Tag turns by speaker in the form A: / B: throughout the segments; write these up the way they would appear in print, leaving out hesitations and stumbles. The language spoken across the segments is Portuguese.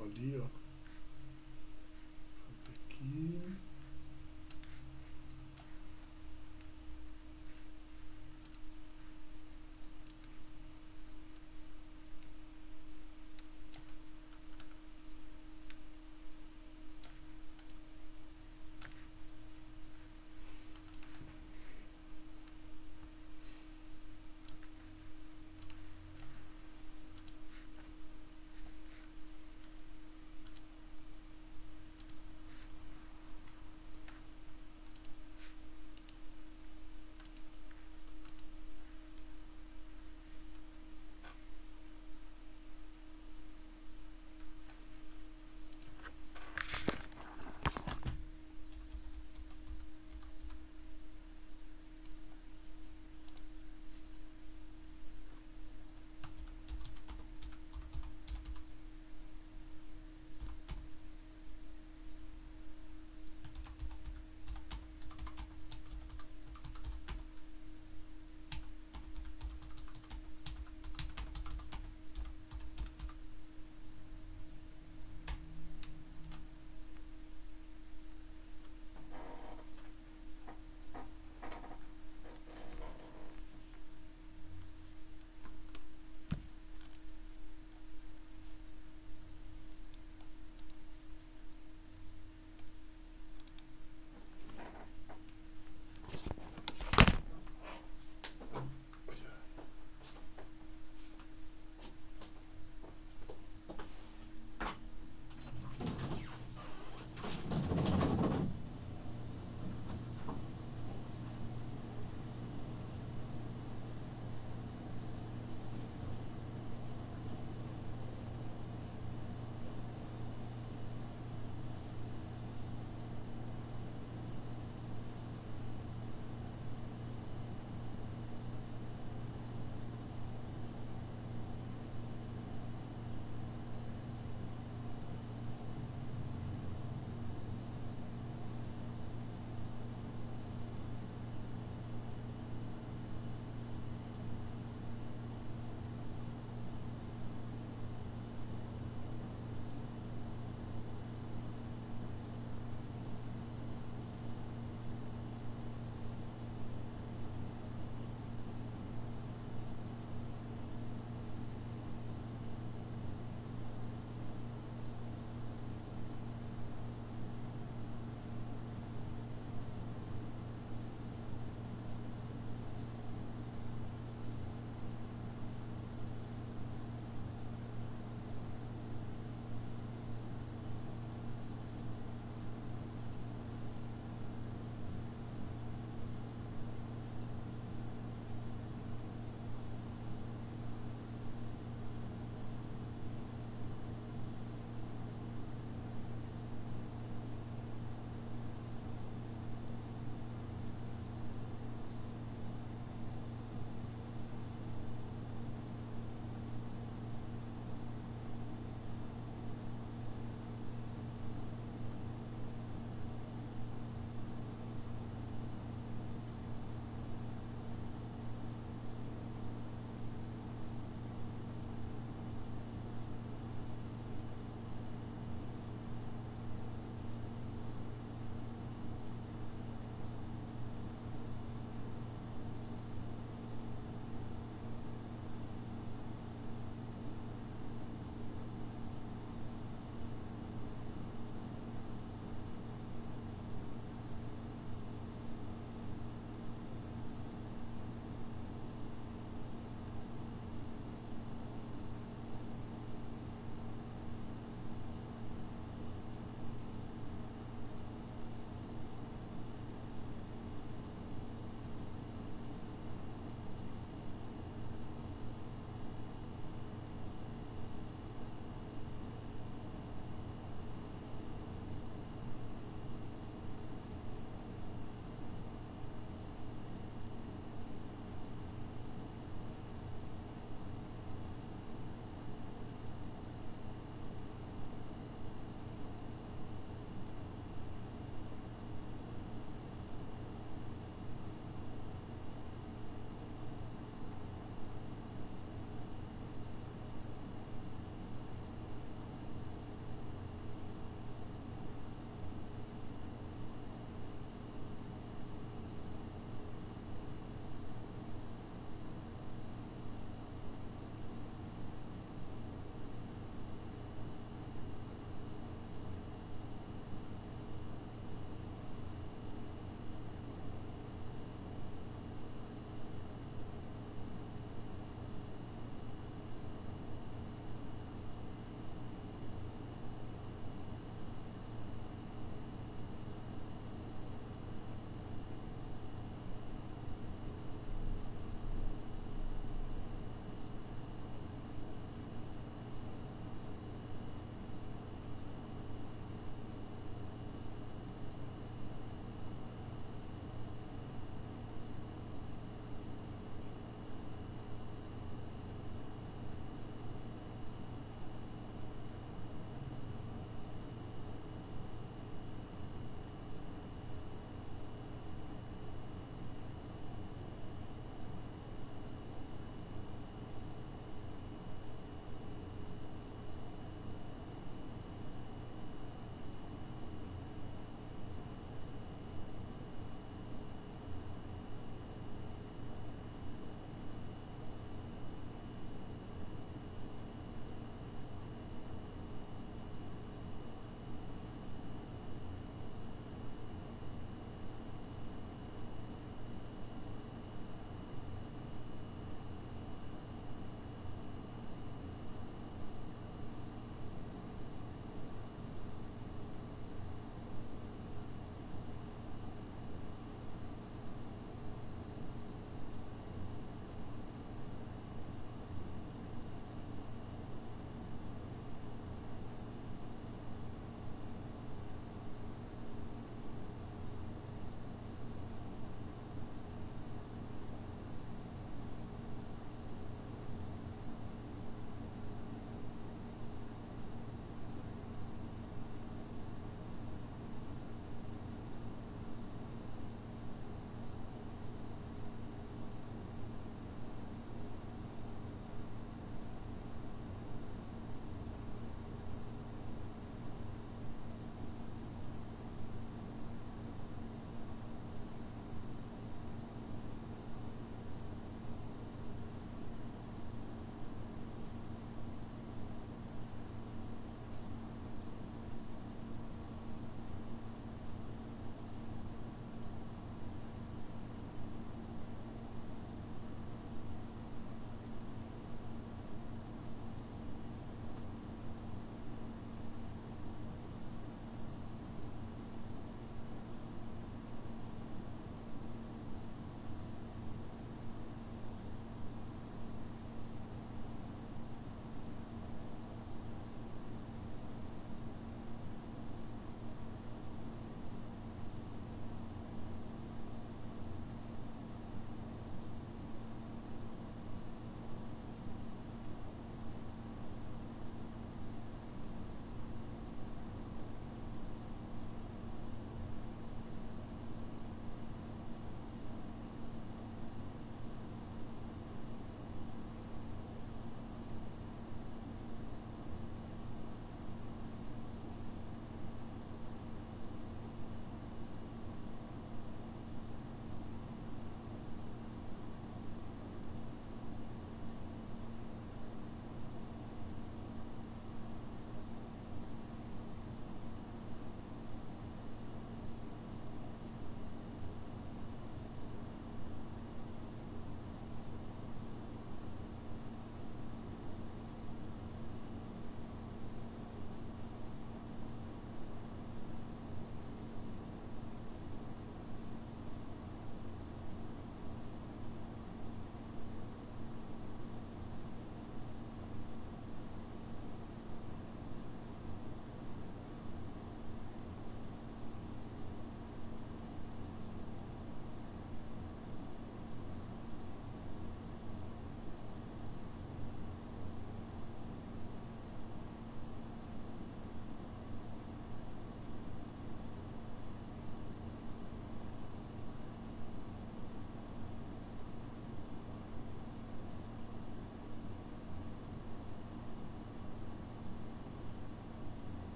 A: Ali, ó. Fazer aqui.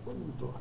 A: Onde mudou?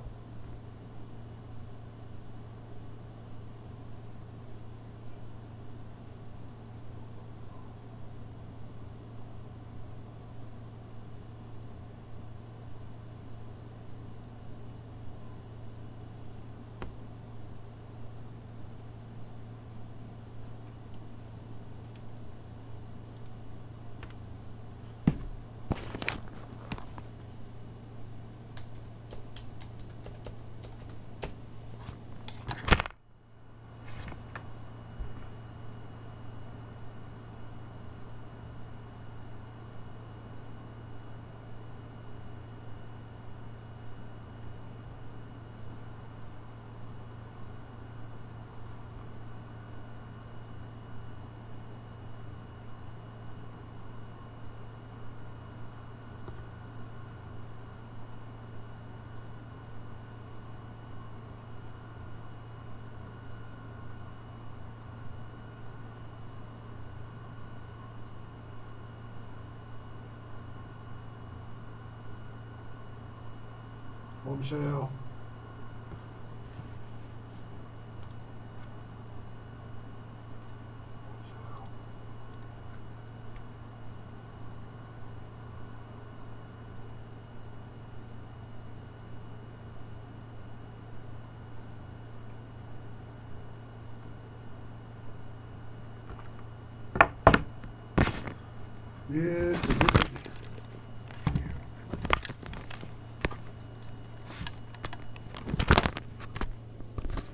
A: Ô, Michel.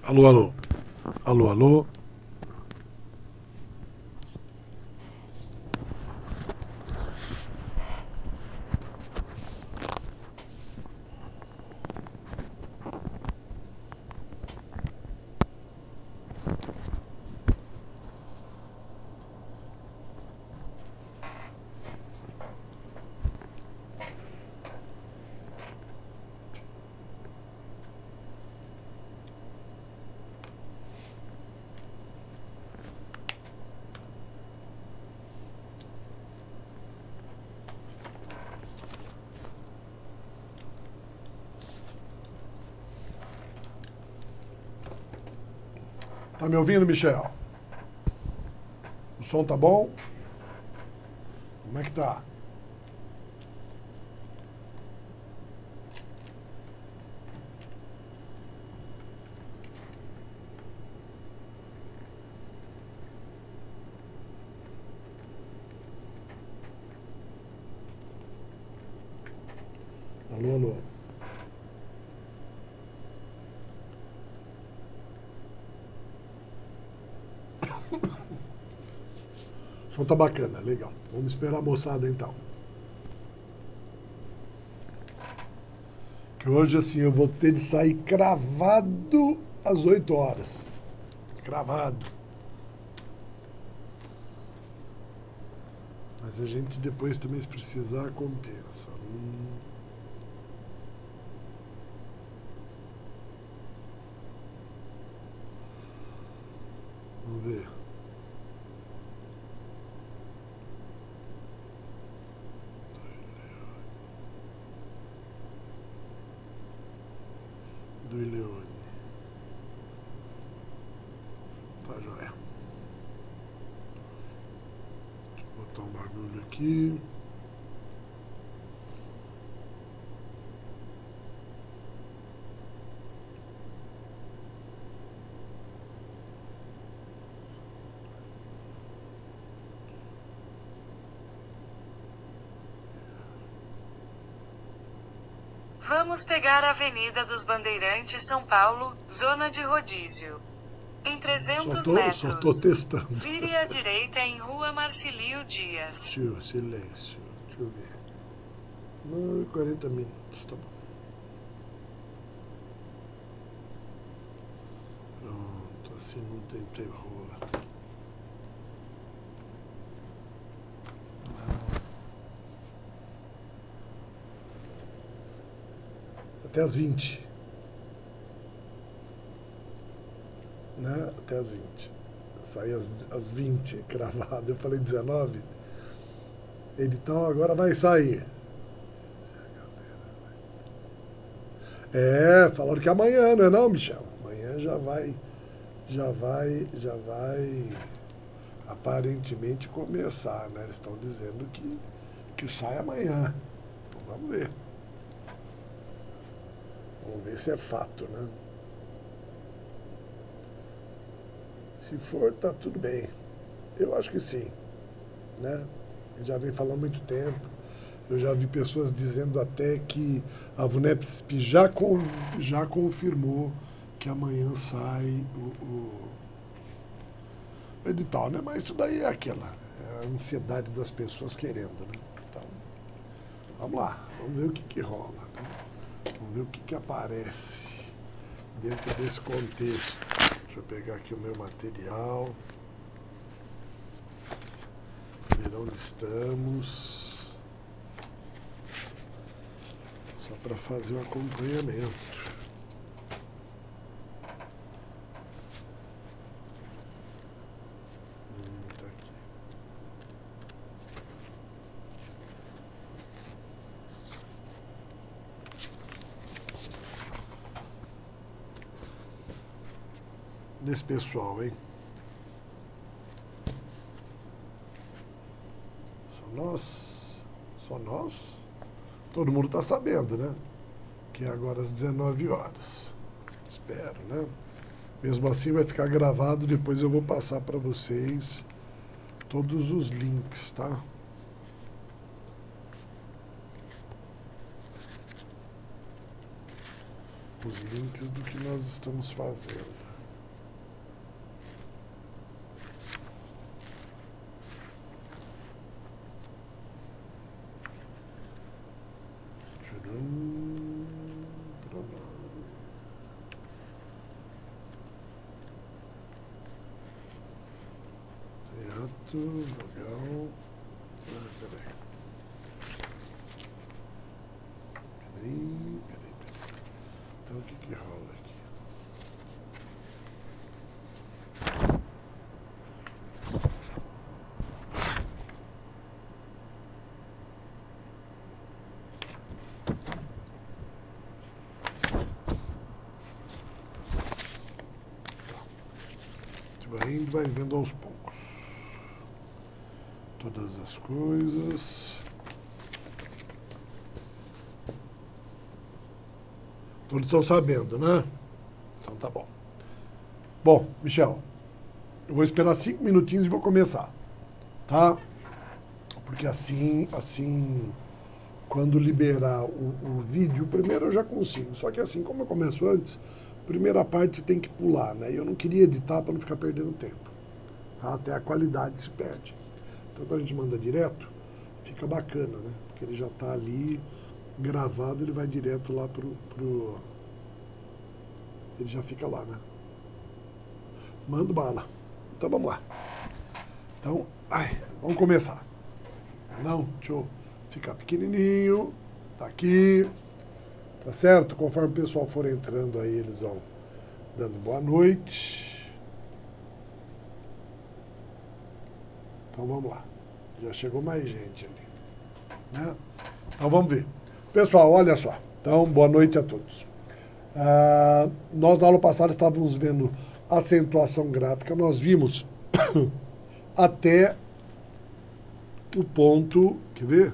A: Alô, alô. Alô, alô. Tá me ouvindo, Michel? O som tá bom? Como é que tá? Alô, alô. O som tá bacana, legal. Vamos esperar a moçada então. Que hoje, assim, eu vou ter de sair cravado às 8 horas. Cravado. Mas a gente depois também, se precisar, compensa. Vamos ver. Do Ileone. Tá, joia. Deixa eu botar um bagulho aqui.
B: Vamos pegar a Avenida dos Bandeirantes, São Paulo, zona de rodízio. Em 300 metros.
A: Só tô testando.
B: Vire à direita em Rua Marcilio Dias.
A: Silêncio. Deixa eu ver. 40 minutos, tá bom. Pronto, assim não tem terror. Até as 20. Né? Até as 20. Saí às 20, cravado. Eu falei 19. Ele, então, agora vai sair. Falaram que amanhã, não é não, Michel? Amanhã já vai aparentemente começar, né? Eles estão dizendo que sai amanhã. Então vamos ver. Vamos ver se é fato, né? Se for, tá tudo bem. Eu acho que sim, né? Já vem falando há muito tempo. Eu já vi pessoas dizendo até que a VUNESP já confirmou que amanhã sai o edital, né? Mas isso daí é a ansiedade das pessoas querendo, né? Então, vamos lá, vamos ver o que rola, né? Vamos ver o que aparece dentro desse contexto. Deixa eu pegar aqui o meu material. Ver onde estamos. Só para fazer o acompanhamento. Tá aqui. Desse pessoal, hein? Só nós? Todo mundo está sabendo, né? Que é agora às 19 horas. Espero, né? Mesmo assim vai ficar gravado, depois eu vou passar para vocês todos os links, tá? Os links do que nós estamos fazendo. Legal. Peraí. Então o que rola aqui? Vai vendo aos poucos todas as coisas. Todos estão sabendo, né? Então tá bom. Bom, Michel, eu vou esperar 5 minutinhos e vou começar, tá? Porque assim, quando liberar o vídeo, primeiro eu já consigo. Só que assim, como eu começo antes, primeira parte tem que pular, né? Eu não queria editar para não ficar perdendo tempo. Tá? Até a qualidade se perde. Então, quando a gente manda direto, fica bacana, né? Porque ele já está ali gravado, ele vai direto lá pro... Ele já fica lá, né? Manda bala. Então, vamos lá. Então, vamos começar. Não, deixa eu ficar pequenininho. Tá aqui. Tá certo? Conforme o pessoal for entrando aí, eles vão dando boa noite. Então vamos lá. Já chegou mais gente ali, né? Então vamos ver. Pessoal, olha só. Então, boa noite a todos. Nós na aula passada estávamos vendo acentuação gráfica. Nós vimos até o ponto... Quer ver?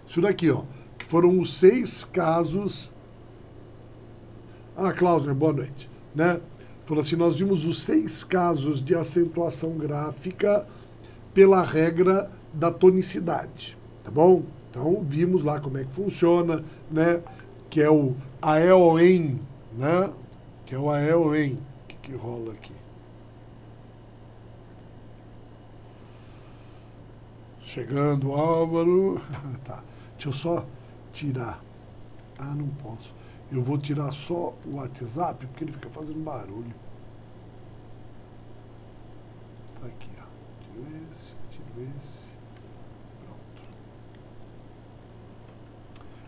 A: Isso daqui, ó. Foram os 6 casos... Klausner, boa noite. Né? Falou assim, nós vimos os 6 casos de acentuação gráfica pela regra da tonicidade. Tá bom? Então, vimos lá como é que funciona, né? Que é o AEON, né? Que é o AEON. O que rola aqui? Chegando, Álvaro. Tá. Deixa eu só... tirar. Não posso. Eu vou tirar só o WhatsApp, porque ele fica fazendo barulho. Tá aqui, ó. Tiro esse.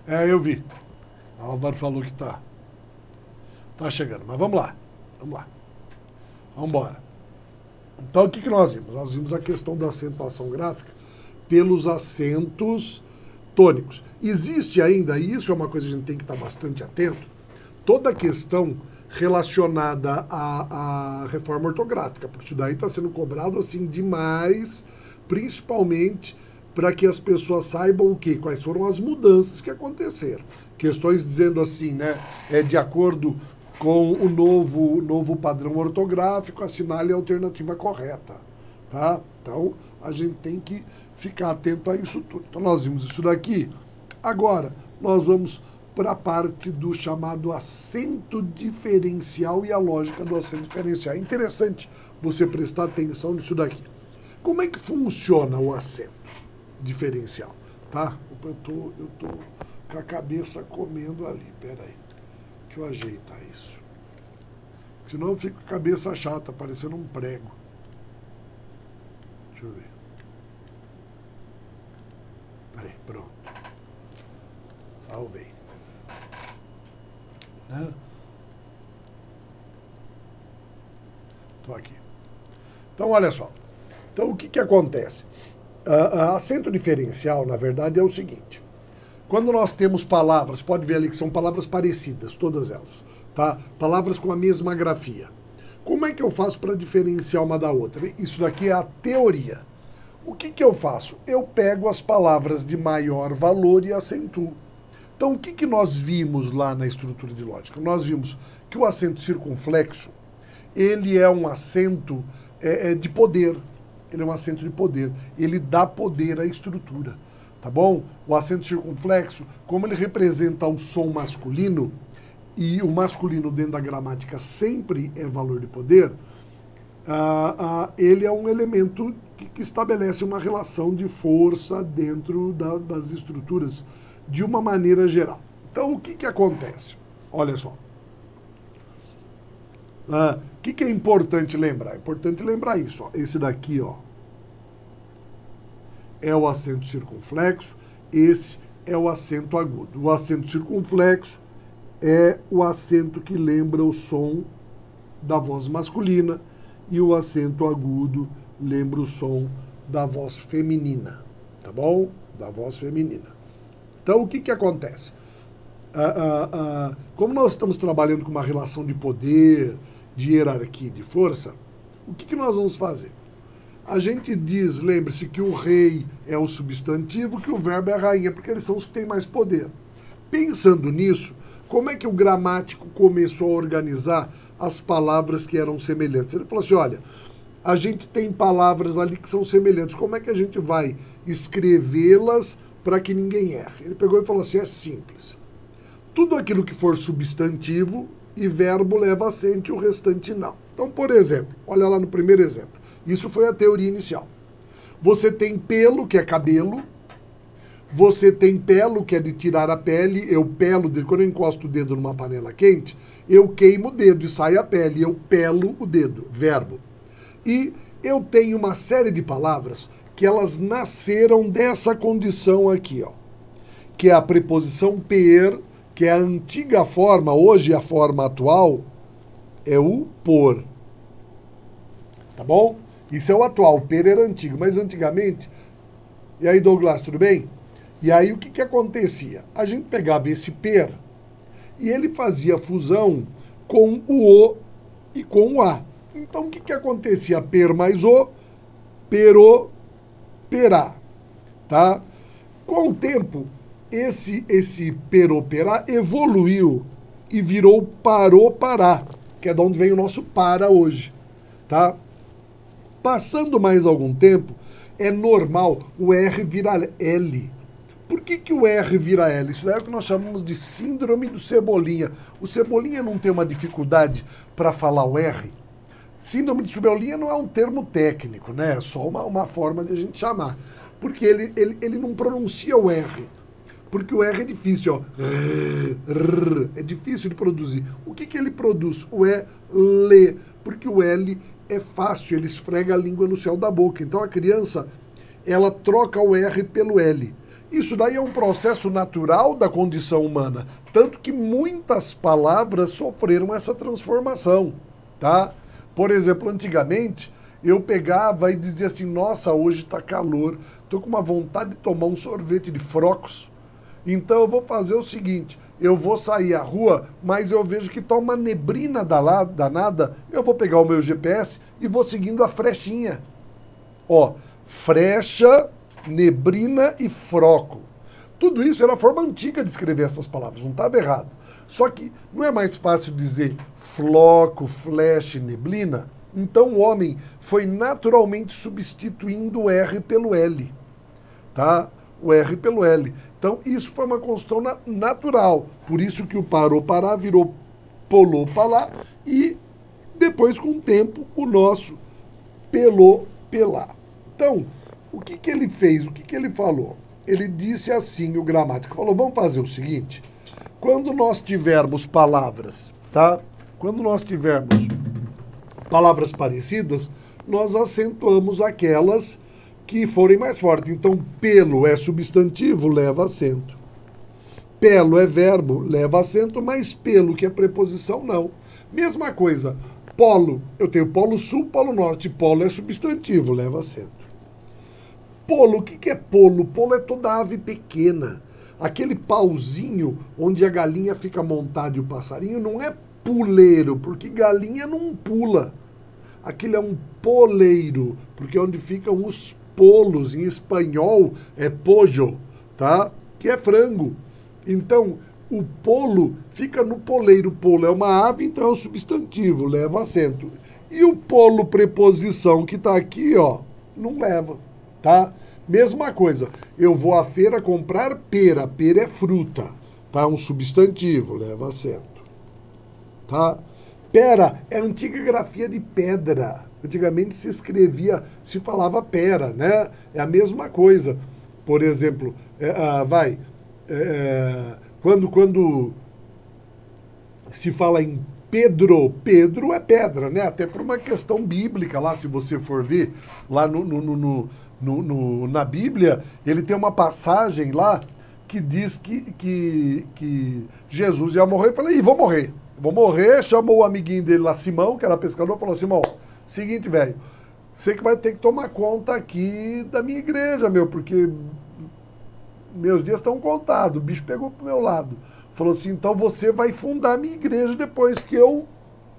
A: Pronto. Eu vi. A Álvaro falou que tá chegando. Mas vamos lá. Vamos embora. Então, o que nós vimos? Nós vimos a questão da acentuação gráfica pelos acentos tônicos. Existe ainda, e isso é uma coisa que a gente tem que estar bastante atento, toda a questão relacionada à reforma ortográfica, porque isso daí está sendo cobrado assim demais, principalmente para que as pessoas saibam o quê? Quais foram as mudanças que aconteceram. Questões dizendo assim, né? De acordo com o novo padrão ortográfico, assinale a alternativa correta. Tá? Então, a gente tem que ficar atento a isso tudo. Então, nós vimos isso daqui. Agora, nós vamos para a parte do chamado acento diferencial e a lógica do acento diferencial. É interessante você prestar atenção nisso daqui. Como é que funciona o acento diferencial? Tá? Eu tô com a cabeça comendo ali. Pera aí. Deixa eu ajeitar isso. Senão eu fico com a cabeça chata, parecendo um prego. Deixa eu ver. Aí, pronto. Salvei. Né? Tô aqui. Então, olha só. Então, o que acontece? Acento diferencial, na verdade, é o seguinte. Quando nós temos palavras, pode ver ali que são palavras parecidas, todas elas, tá? Palavras com a mesma grafia. Como é que eu faço para diferenciar uma da outra? Isso daqui é a teoria. O que eu faço? Eu pego as palavras de maior valor e acentuo. Então, o que nós vimos lá na estrutura de lógica? Nós vimos que o acento circunflexo, ele é um acento de poder. Ele é um acento de poder. Ele dá poder à estrutura. Tá bom? O acento circunflexo, como ele representa o som masculino, e o masculino dentro da gramática sempre é valor de poder, ele é um elemento que estabelece uma relação de força dentro das estruturas de uma maneira geral. Então, o que acontece? Olha só. O que é importante lembrar? É importante lembrar isso. Ó. Esse daqui, ó, é o acento circunflexo, esse é o acento agudo. O acento circunflexo é o acento que lembra o som da voz masculina e o acento agudo lembra o som da voz feminina, tá bom? Da voz feminina. Então, o que acontece? Como nós estamos trabalhando com uma relação de poder, de hierarquia, de força, o que nós vamos fazer? A gente diz, lembre-se, que o rei é o substantivo, que o verbo é a rainha, porque eles são os que têm mais poder. Pensando nisso, como é que o gramático começou a organizar as palavras que eram semelhantes? Ele falou assim, olha, a gente tem palavras ali que são semelhantes, como é que a gente vai escrevê-las para que ninguém erre? Ele pegou e falou assim, é simples. Tudo aquilo que for substantivo e verbo leva acento e o restante não. Então, por exemplo, olha lá no primeiro exemplo. Isso foi a teoria inicial. Você tem pelo, que é cabelo. Você tem pelo, que é de tirar a pele. Eu pelo, quando eu encosto o dedo numa panela quente, eu queimo o dedo e sai a pele. Eu pelo o dedo, verbo. E eu tenho uma série de palavras que elas nasceram dessa condição aqui, ó. Que é a preposição per, que é a antiga forma, hoje a forma atual, é o por. Tá bom? Isso é o atual, o per era antigo, mas antigamente... E aí, Douglas, tudo bem? E aí, o que acontecia? A gente pegava esse per e ele fazia fusão com o e com o a. Então, o que acontecia? Per mais o, perô, perá, tá? Com o tempo, esse perô, perá evoluiu e virou parô, pará, que é de onde vem o nosso para hoje, tá? Passando mais algum tempo, é normal o R virar L. Por que o R vira L? Isso é o que nós chamamos de síndrome do Cebolinha. O Cebolinha não tem uma dificuldade para falar o R? Síndrome de Cebolinha não é um termo técnico, né? É só uma forma de a gente chamar. Porque ele não pronuncia o R. Porque o R é difícil, ó. É difícil de produzir. O que ele produz? O L. Porque o L é fácil, ele esfrega a língua no céu da boca. Então a criança, ela troca o R pelo L. Isso daí é um processo natural da condição humana. Tanto que muitas palavras sofreram essa transformação, tá? Por exemplo, antigamente, eu pegava e dizia assim, nossa, hoje está calor, estou com uma vontade de tomar um sorvete de frocos. Então eu vou fazer o seguinte, eu vou sair à rua, mas eu vejo que está uma neblina danada, eu vou pegar o meu GPS e vou seguindo a frechinha. Ó, frecha, neblina e froco. Tudo isso era a forma antiga de escrever essas palavras, não estava errado. Só que não é mais fácil dizer floco, flash, neblina? Então o homem foi naturalmente substituindo o R pelo L, tá? O R pelo L. Então isso foi uma construção natural. Por isso que o parou, parar virou polou, palá e depois com o tempo o nosso pelou, pelar. Então, o que que ele fez? O que que ele falou? Ele disse assim, o gramático falou, vamos fazer o seguinte, quando nós tivermos palavras, tá? Quando nós tivermos palavras parecidas, nós acentuamos aquelas que forem mais fortes. Então, pelo é substantivo, leva acento. Pelo é verbo, leva acento, mas pelo, que é preposição, não. Mesma coisa, polo, eu tenho polo sul, polo norte, polo é substantivo, leva acento. Polo, o que que é polo? Polo é toda ave pequena. Aquele pauzinho onde a galinha fica montada e o passarinho não é puleiro, porque galinha não pula. Aquilo é um poleiro, porque é onde ficam os polos, em espanhol é pollo, tá? Que é frango. Então, o polo fica no poleiro. Polo é uma ave, então é um substantivo, leva acento. E o polo preposição que está aqui, ó, não leva, tá? Mesma coisa, eu vou à feira comprar pera. Pera é fruta, tá? Um substantivo, leva acento, tá? Pera é a antiga grafia de pedra. Antigamente se escrevia, se falava pera, né? É a mesma coisa. Por exemplo, quando se fala em Pedro, Pedro é pedra, né? Até por uma questão bíblica lá, se você for ver, lá na Bíblia, ele tem uma passagem lá que diz que Jesus ia morrer. Eu falei, vou morrer. Vou morrer, chamou o amiguinho dele lá, Simão, que era pescador, falou, Simão, seguinte, velho, você que vai ter que tomar conta aqui da minha igreja, porque meus dias estão contados, o bicho pegou pro meu lado. Falou assim, então você vai fundar a minha igreja depois que eu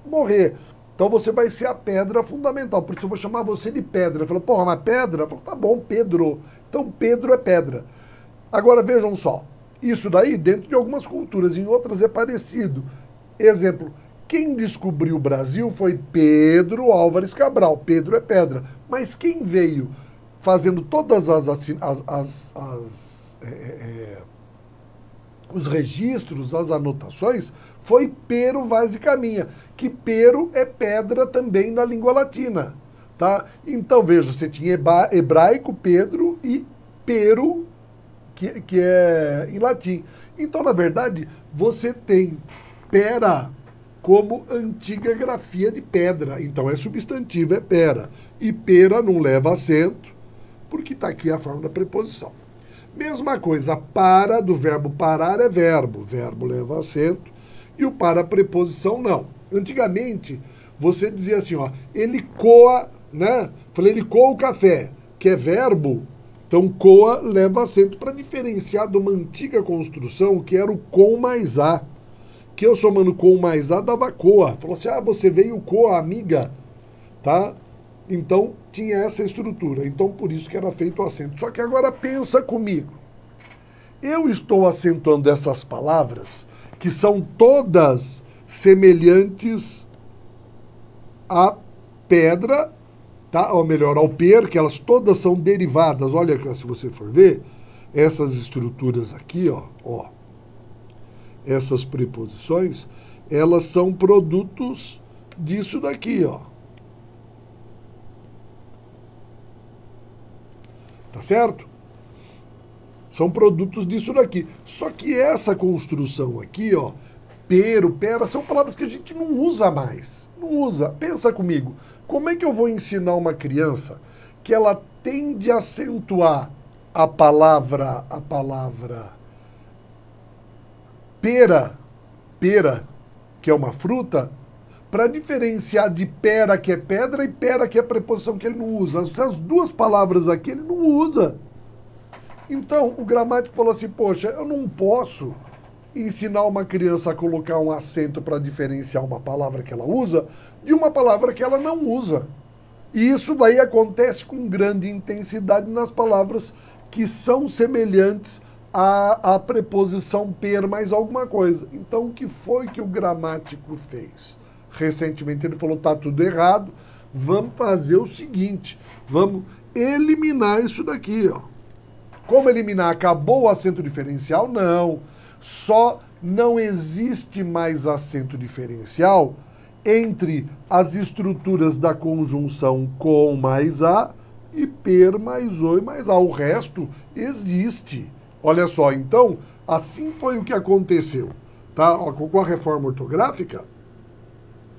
A: morrer. Então você vai ser a pedra fundamental, por isso eu vou chamar você de pedra. Ele falou, porra, mas pedra? Eu falei, tá bom, Pedro. Então Pedro é pedra. Agora vejam só, isso daí dentro de algumas culturas, em outras é parecido. Exemplo, quem descobriu o Brasil foi Pedro Álvares Cabral. Pedro é pedra. Mas quem veio fazendo todas os registros, as anotações, foi Pero Vaz de Caminha, que Pero é pedra também na língua latina, tá? Então, veja, você tinha hebraico, Pedro, e Pero, que é em latim. Então, na verdade, você tem pera como antiga grafia de pedra. Então, é substantivo, é pera. E pera não leva acento, porque está aqui a forma da preposição. Mesma coisa, para, do verbo parar é verbo. Verbo leva acento. E o para preposição não. Antigamente, você dizia assim, ó, ele coa, né? Falei, ele coa o café, que é verbo. Então, coa leva acento para diferenciar de uma antiga construção que era o com mais a. Que eu somando com mais a dava coa. Falou assim, você veio coa, amiga, tá? Então, tinha essa estrutura. Então, por isso que era feito o acento. Só que agora pensa comigo. Eu estou acentuando essas palavras que são todas semelhantes à pedra, tá? Ou melhor, ao per, que elas todas são derivadas. Olha, se você for ver, essas estruturas aqui, ó, essas preposições, elas são produtos disso daqui, ó. Tá certo? São produtos disso daqui. Só que essa construção aqui, ó, pero, pera, são palavras que a gente não usa mais. Não usa. Pensa comigo. Como é que eu vou ensinar uma criança que ela tende a acentuar a palavra pera, que é uma fruta, para diferenciar de pera, que é pedra, e pera, que é preposição que ele não usa. Essas duas palavras aqui ele não usa. Então, o gramático falou assim, poxa, eu não posso ensinar uma criança a colocar um acento para diferenciar uma palavra que ela usa de uma palavra que ela não usa. E isso daí acontece com grande intensidade nas palavras que são semelhantes à preposição per mais alguma coisa. Então, o que foi que o gramático fez? Recentemente ele falou, tá tudo errado, vamos fazer o seguinte, vamos eliminar isso daqui, ó. Como eliminar? Acabou o acento diferencial? Não. Só não existe mais acento diferencial entre as estruturas da conjunção com mais a e per mais o e mais a. O resto existe. Olha só, então, assim foi o que aconteceu. Tá? Com a reforma ortográfica,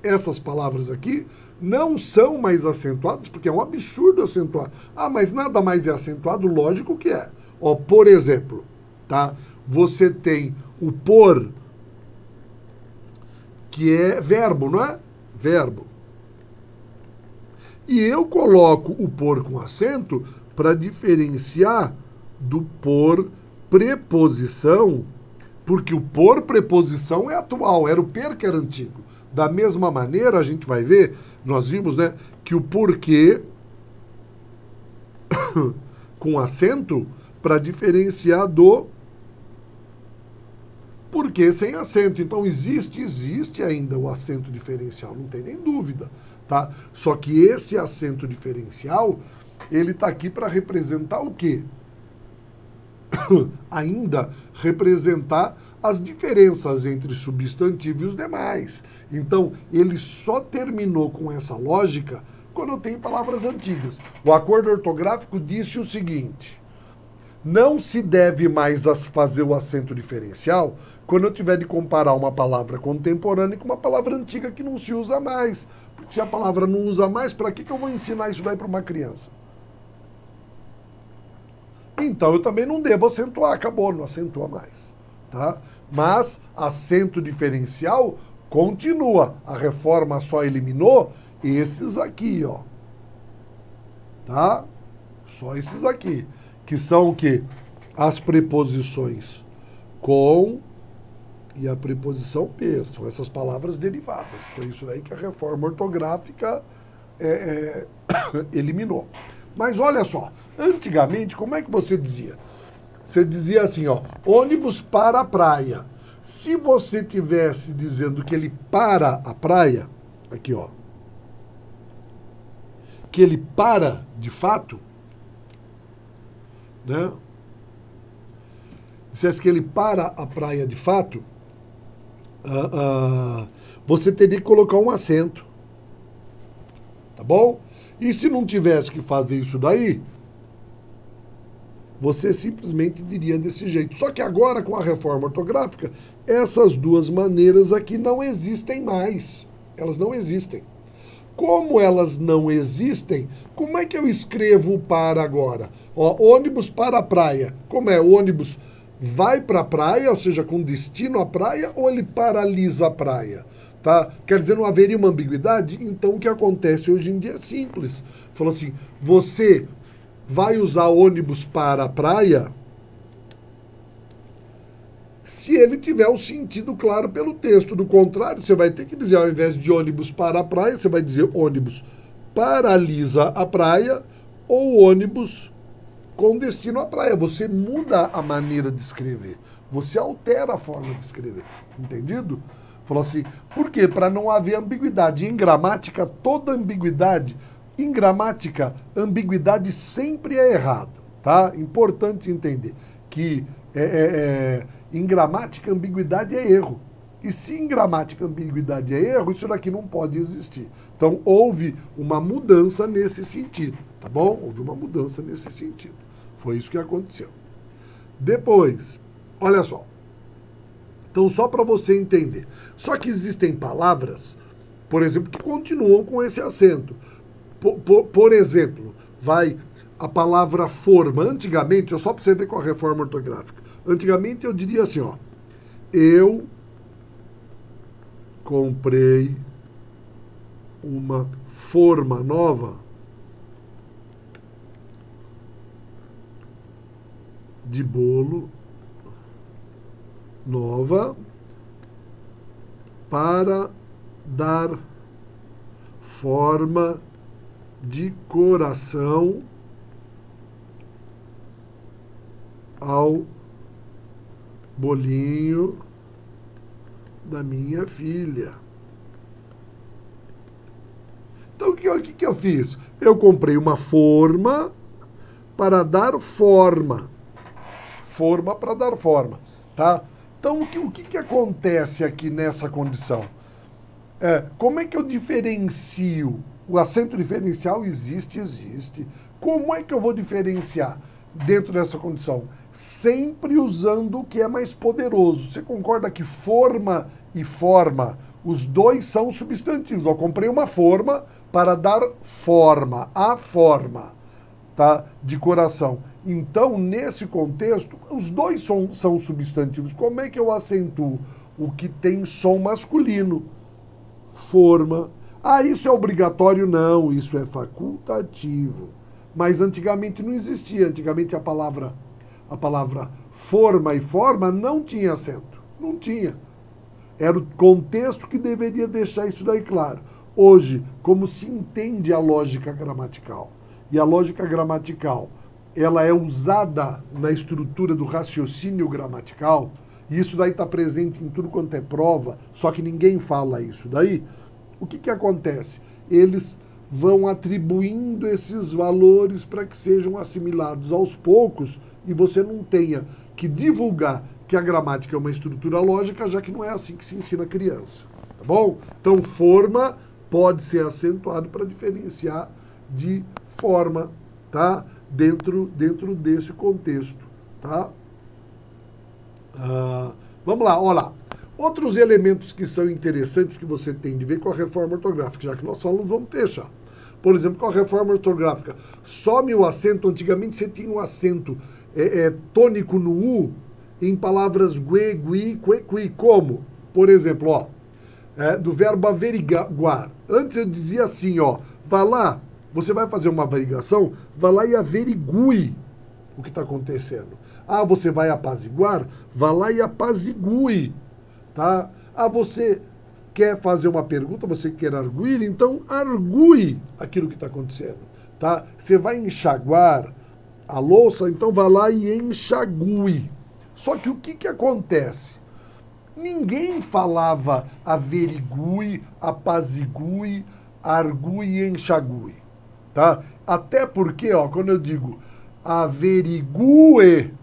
A: essas palavras aqui não são mais acentuadas, porque é um absurdo acentuar. Ah, mas nada mais é acentuado? Lógico que é. Ó, por exemplo, tá? Você tem o por, que é verbo, não é? Verbo. E eu coloco o por com acento para diferenciar do por preposição, porque o por preposição é atual, era o per que era antigo. Da mesma maneira, a gente vai ver, nós vimos, né, que o porquê com acento para diferenciar do porquê sem acento. Então, existe ainda o acento diferencial, não tem nem dúvida, tá? Só que esse acento diferencial, ele está aqui para representar o quê? Ainda representar as diferenças entre substantivo e os demais. Então, ele só terminou com essa lógica quando eu tenho palavras antigas. O acordo ortográfico disse o seguinte: não se deve mais fazer o acento diferencial quando eu tiver de comparar uma palavra contemporânea com uma palavra antiga que não se usa mais. Porque se a palavra não usa mais, para que eu vou ensinar isso daí para uma criança? Então, eu também não devo acentuar. Acabou, não acentua mais. Tá? Mas acento diferencial continua. A reforma só eliminou esses aqui, ó. Tá? Só esses aqui. Que são o quê? As preposições com e a preposição per. São essas palavras derivadas. Foi isso aí que a reforma ortográfica eliminou. Mas olha só, antigamente, como é que você dizia? Você dizia assim, ó, ônibus para a praia. Se você tivesse dizendo que ele para a praia, aqui, ó, que ele para de fato, né? Dissesse que ele para a praia de fato, você teria que colocar um acento. Tá bom? E se não tivesse que fazer isso daí, você simplesmente diria desse jeito. Só que agora, com a reforma ortográfica, essas duas maneiras aqui não existem mais. Elas não existem. Como elas não existem, como é que eu escrevo para agora? Ó, ônibus para a praia. Como é? O ônibus vai para a praia, ou seja, com destino à praia, ou ele paralisa a praia? Tá? Quer dizer, não haveria uma ambiguidade? Então, o que acontece hoje em dia é simples. Falou assim, você vai usar ônibus para a praia se ele tiver o sentido claro pelo texto. Do contrário, você vai ter que dizer, ao invés de ônibus para a praia, você vai dizer ônibus paralisa a praia ou ônibus com destino à praia. Você muda a maneira de escrever. Você altera a forma de escrever. Entendido? Falou assim, por quê? Para não haver ambiguidade. Em gramática, toda ambiguidade, em gramática, ambiguidade sempre é errado, tá? Importante entender que em gramática, ambiguidade é erro. E se em gramática, ambiguidade é erro, isso daqui não pode existir. Então, houve uma mudança nesse sentido, tá bom? Houve uma mudança nesse sentido. Foi isso que aconteceu. Depois, olha só. Então, só para você entender. Só que existem palavras, por exemplo, que continuam com esse acento. Por exemplo, vai a palavra forma. Antigamente, só para você ver com a reforma ortográfica. Antigamente eu diria assim, ó. Eu comprei uma forma nova de bolo Nova para dar forma de coração ao bolinho da minha filha. Então, o que eu fiz? Eu comprei uma forma para dar forma. Forma para dar forma, tá? Então, o que acontece aqui nessa condição? Como é que eu diferencio? O acento diferencial existe, existe. Como é que eu vou diferenciar dentro dessa condição? Sempre usando o que é mais poderoso. Você concorda que forma e forma, os dois são substantivos. Eu comprei uma forma para dar forma, a forma, tá? De coração. Então, nesse contexto, os dois são substantivos. Como é que eu acentuo? O que tem som masculino. Forma. Ah, isso é obrigatório? Não, isso é facultativo. Mas antigamente não existia. Antigamente a palavra forma e forma não tinha acento. Não tinha. Era o contexto que deveria deixar isso daí claro. Hoje, como se entende a lógica gramatical? E a lógica gramatical, ela é usada na estrutura do raciocínio gramatical, e isso daí está presente em tudo quanto é prova, só que ninguém fala isso daí. O que acontece? Eles vão atribuindo esses valores para que sejam assimilados aos poucos e você não tenha que divulgar que a gramática é uma estrutura lógica, já que não é assim que se ensina a criança. Tá bom? Então, forma pode ser acentuado para diferenciar de forma, tá? Dentro desse contexto, tá? Vamos lá, olha lá. Outros elementos que são interessantes que você tem de ver com a reforma ortográfica, já que nós só não vamos fechar. Por exemplo, com a reforma ortográfica, some o acento. Antigamente você tinha um acento tônico no U em palavras gue, gui, que, qui. Como? Por exemplo, ó, do verbo averiguar. Antes eu dizia assim, ó, vá lá, você vai fazer uma averigação, vá lá e averigue o que está acontecendo. Ah, você vai apaziguar, vá lá e apazigue, tá? Ah, você quer fazer uma pergunta, você quer arguir, então argue aquilo que está acontecendo, tá? Você vai enxaguar a louça, então vá lá e enxague. Só que o que acontece? Ninguém falava averigue, apazigue, argue e enxague, tá? Até porque, ó, quando eu digo averigue,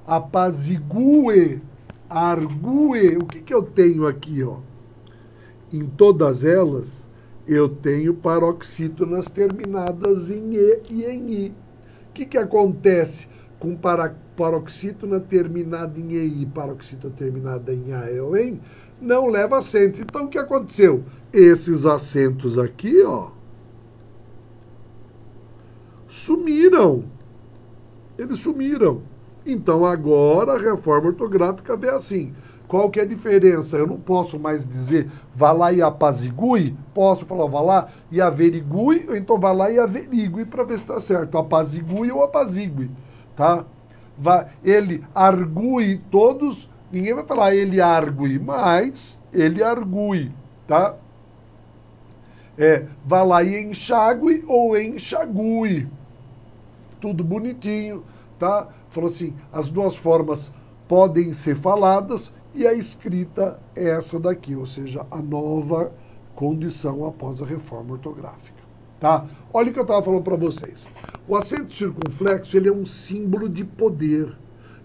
A: apazigue, argue, o que eu tenho aqui, ó? Em todas elas, eu tenho paroxítonas terminadas em E e em I. O que acontece com paroxítona terminada em EI, paroxítona terminada em A ou em? Não leva acento. Então, o que aconteceu? Esses acentos aqui, ó, sumiram. Eles sumiram. Então, agora a reforma ortográfica vê assim. Qual que é a diferença? Eu não posso mais dizer vá lá e apazigue, posso falar vá lá e averigue, ou então vá lá e averigue para ver se está certo. Apazigue ou apazigue, tá? Ele argue todos, ninguém vai falar ele argue, mas ele argue, tá? Vá lá e enxague ou enxague. Tudo bonitinho, tá? Falou assim, as duas formas podem ser faladas e a escrita é essa daqui, ou seja, a nova condição após a reforma ortográfica, tá? Olha o que eu estava falando para vocês. O acento circunflexo, ele é um símbolo de poder.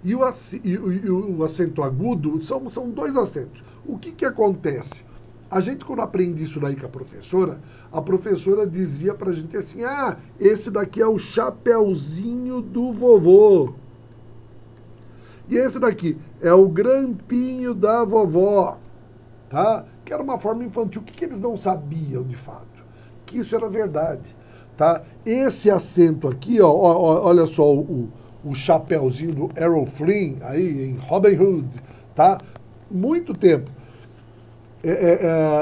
A: E o acento agudo são dois acentos. O que acontece? A gente, quando aprende isso daí com a professora dizia pra gente assim, ah, esse daqui é o chapeuzinho do vovô. E esse daqui é o grampinho da vovó, tá? Que era uma forma infantil. O que eles não sabiam, de fato? Que isso era verdade, tá? Esse acento aqui, ó, olha só o chapeuzinho do Errol Flynn, aí em Robin Hood, tá? Muito tempo.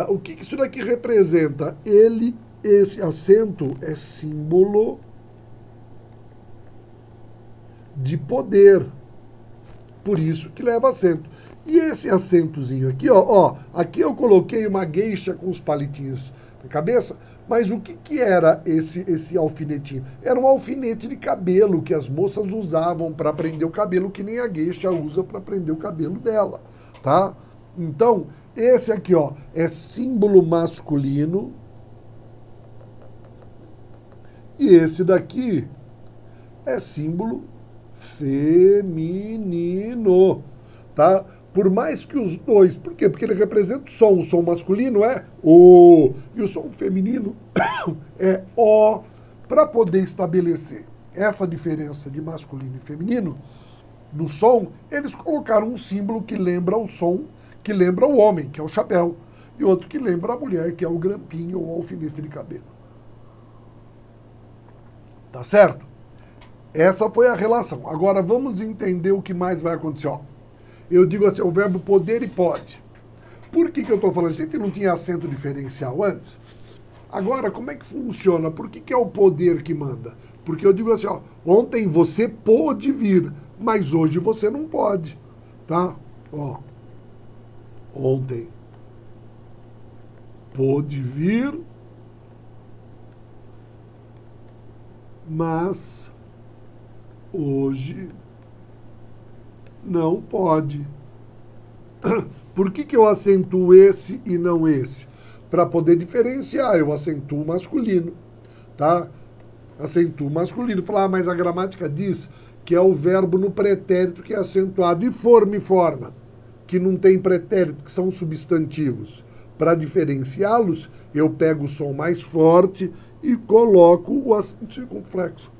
A: O que isso daqui representa? Esse acento é símbolo de poder. Por isso que leva acento. E esse acentozinho aqui, ó, aqui eu coloquei uma gueixa com os palitinhos na cabeça, mas o que era esse alfinetinho? Era um alfinete de cabelo que as moças usavam para prender o cabelo, que nem a gueixa usa para prender o cabelo dela, tá? Então, esse aqui, ó, é símbolo masculino e esse daqui é símbolo feminino, tá? Por mais que os dois... Por quê? Porque ele representa o som masculino é O, e o som feminino é O. Para poder estabelecer essa diferença de masculino e feminino, no som, eles colocaram um símbolo que lembra o som, que lembra o homem, que é o chapéu, e outro que lembra a mulher, que é o grampinho ou alfinete de cabelo. Tá certo? Essa foi a relação. Agora vamos entender o que mais vai acontecer, ó. Eu digo assim, o verbo poder e pode. Por que eu estou falando? A gente não tinha acento diferencial antes? Agora, como é que funciona? Por que é o poder que manda? Porque eu digo assim, ó, ontem você pôde vir, mas hoje você não pode, tá? Ó, ontem pôde vir, mas hoje não pode. Por que eu acentuo esse e não esse? Para poder diferenciar, eu acentuo o masculino, tá? Acentuo o masculino. Falar, mas a gramática diz que é o verbo no pretérito que é acentuado. E forma e forma, que não tem pretérito, que são substantivos. Para diferenciá-los, eu pego o som mais forte e coloco o acento circunflexo.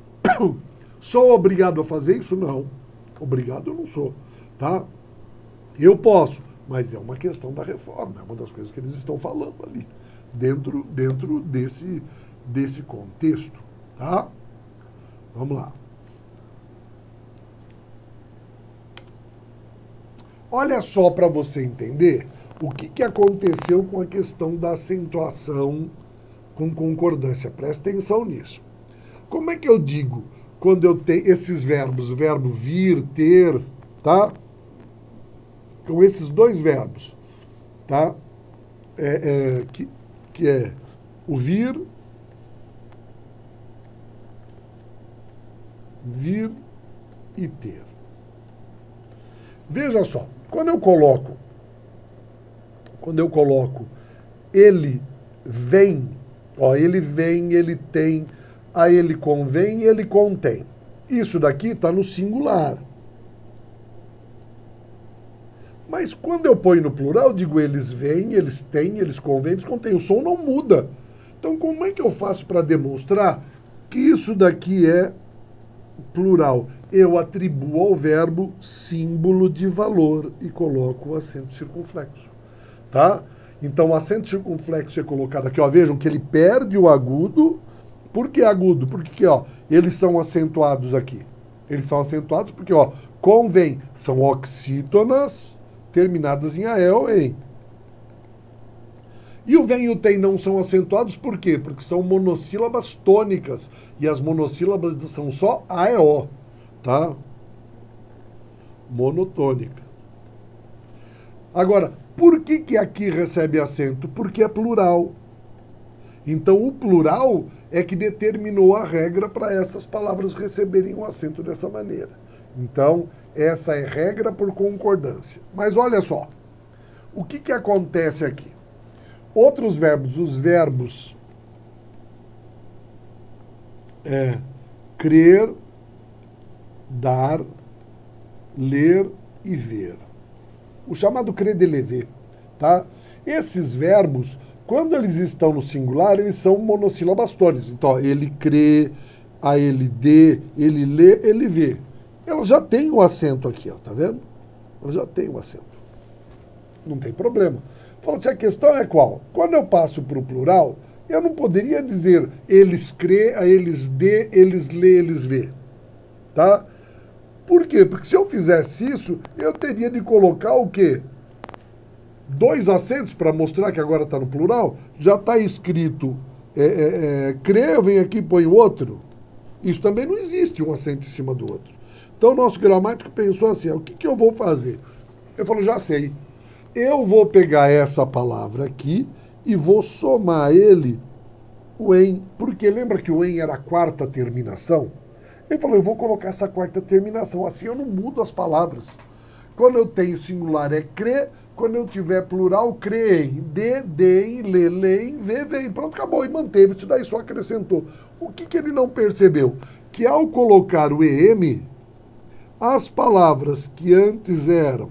A: Sou obrigado a fazer isso? Não. Obrigado eu não sou, tá? Eu posso, mas é uma questão da reforma, é uma das coisas que eles estão falando ali, dentro desse contexto, tá? Vamos lá. Olha só para você entender o que aconteceu com a questão da acentuação com concordância. Presta atenção nisso. Como é que eu digo quando eu tenho esses verbos, o verbo vir, ter, tá? Com esses dois verbos, tá? Que é o vir e ter. Veja só, quando eu coloco ele vem, ó, ele vem, ele tem, a ele convém, ele contém. Isso daqui está no singular. Mas quando eu ponho no plural, eu digo eles vêm, eles têm, eles convêm, eles contêm. O som não muda. Então, como é que eu faço para demonstrar que isso daqui é plural? Eu atribuo ao verbo símbolo de valor e coloco o acento circunflexo, tá? Então, o acento circunflexo é colocado aqui, ó, vejam que ele perde o agudo. Por que agudo? Porque, ó, eles são acentuados aqui. Eles são acentuados porque, ó, convém, são oxítonas terminadas em AE ou EM. E o vem e o tem não são acentuados por quê? Porque são monossílabas tônicas. E as monossílabas são só A e O, tá? Monotônica. Agora, por que aqui recebe acento? Porque é plural. Então, o plural é que determinou a regra para essas palavras receberem o acento dessa maneira. Então, essa é regra por concordância. Mas olha só, o que acontece aqui? Outros verbos, os verbos crer, dar, ler e ver. O chamado crer de lever, tá? Esses verbos, quando eles estão no singular, eles são monossílabas tônicas. Então, ó, ele crê, a ele dê, ele lê, ele vê. Elas já têm o acento aqui, ó, tá vendo? Elas já têm o acento. Não tem problema. Fala assim, a questão é qual? Quando eu passo para o plural, eu não poderia dizer eles crê, a eles dê, eles lê, eles vê. Tá? Por quê? Porque se eu fizesse isso, eu teria de colocar o quê? Dois acentos para mostrar que agora está no plural. Já está escrito crê, vem aqui e põe o outro. Isso também não existe um acento em cima do outro. Então, o nosso gramático pensou assim, o que eu vou fazer? Ele falou, já sei. Eu vou pegar essa palavra aqui e vou somar ele, o em, porque lembra que o em era a quarta terminação? Ele falou, eu vou colocar essa quarta terminação, assim eu não mudo as palavras. Quando eu tenho singular é cre, quando eu tiver plural, creem, deem, leem, vem. Pronto, acabou. E manteve isso daí, só acrescentou. O que ele não percebeu? Que ao colocar o EM, as palavras que antes eram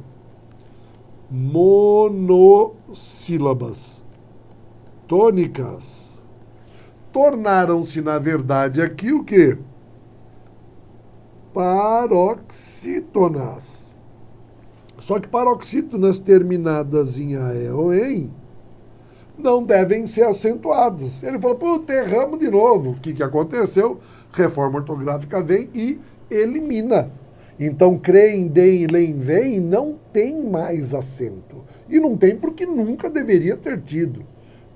A: monossílabas, tônicas, tornaram-se, na verdade, aqui o quê? Paroxítonas. Só que paroxítonas terminadas em AE ou em não devem ser acentuadas. Ele falou, pô, erramos de novo. O que aconteceu? Reforma ortográfica vem e elimina. Então, creem, deem, leem, vem não tem mais acento. E não tem porque nunca deveria ter tido.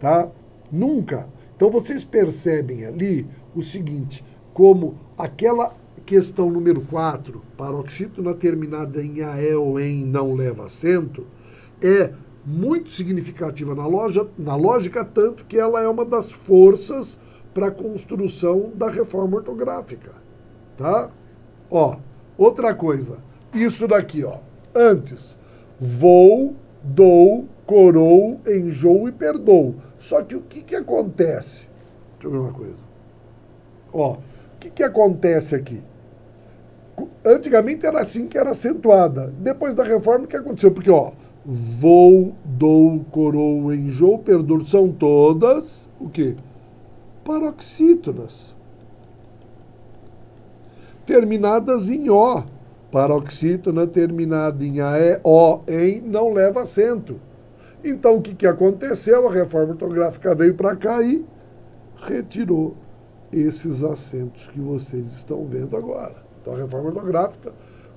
A: Tá? Nunca. Então, vocês percebem ali o seguinte, como aquela questão número 4, paroxítona terminada em AE ou em não leva acento, é muito significativa na lógica, tanto que ela é uma das forças para a construção da reforma ortográfica. Tá? Ó, outra coisa, isso daqui, ó, antes, vou, dou, corou, enjoo e perdoo. Só que o que acontece? Deixa eu ver uma coisa. Ó, o que acontece aqui? Antigamente era assim que era acentuada. Depois da reforma, o que aconteceu? Porque, ó, vou, dou, corou, enjoo, perdoo, são todas, o quê? Paroxítonas. Terminadas em O. Paroxítona terminada em AE, O, em, não leva acento. Então, o que aconteceu? A reforma ortográfica veio para cá e retirou esses acentos que vocês estão vendo agora. Então, a reforma ortográfica,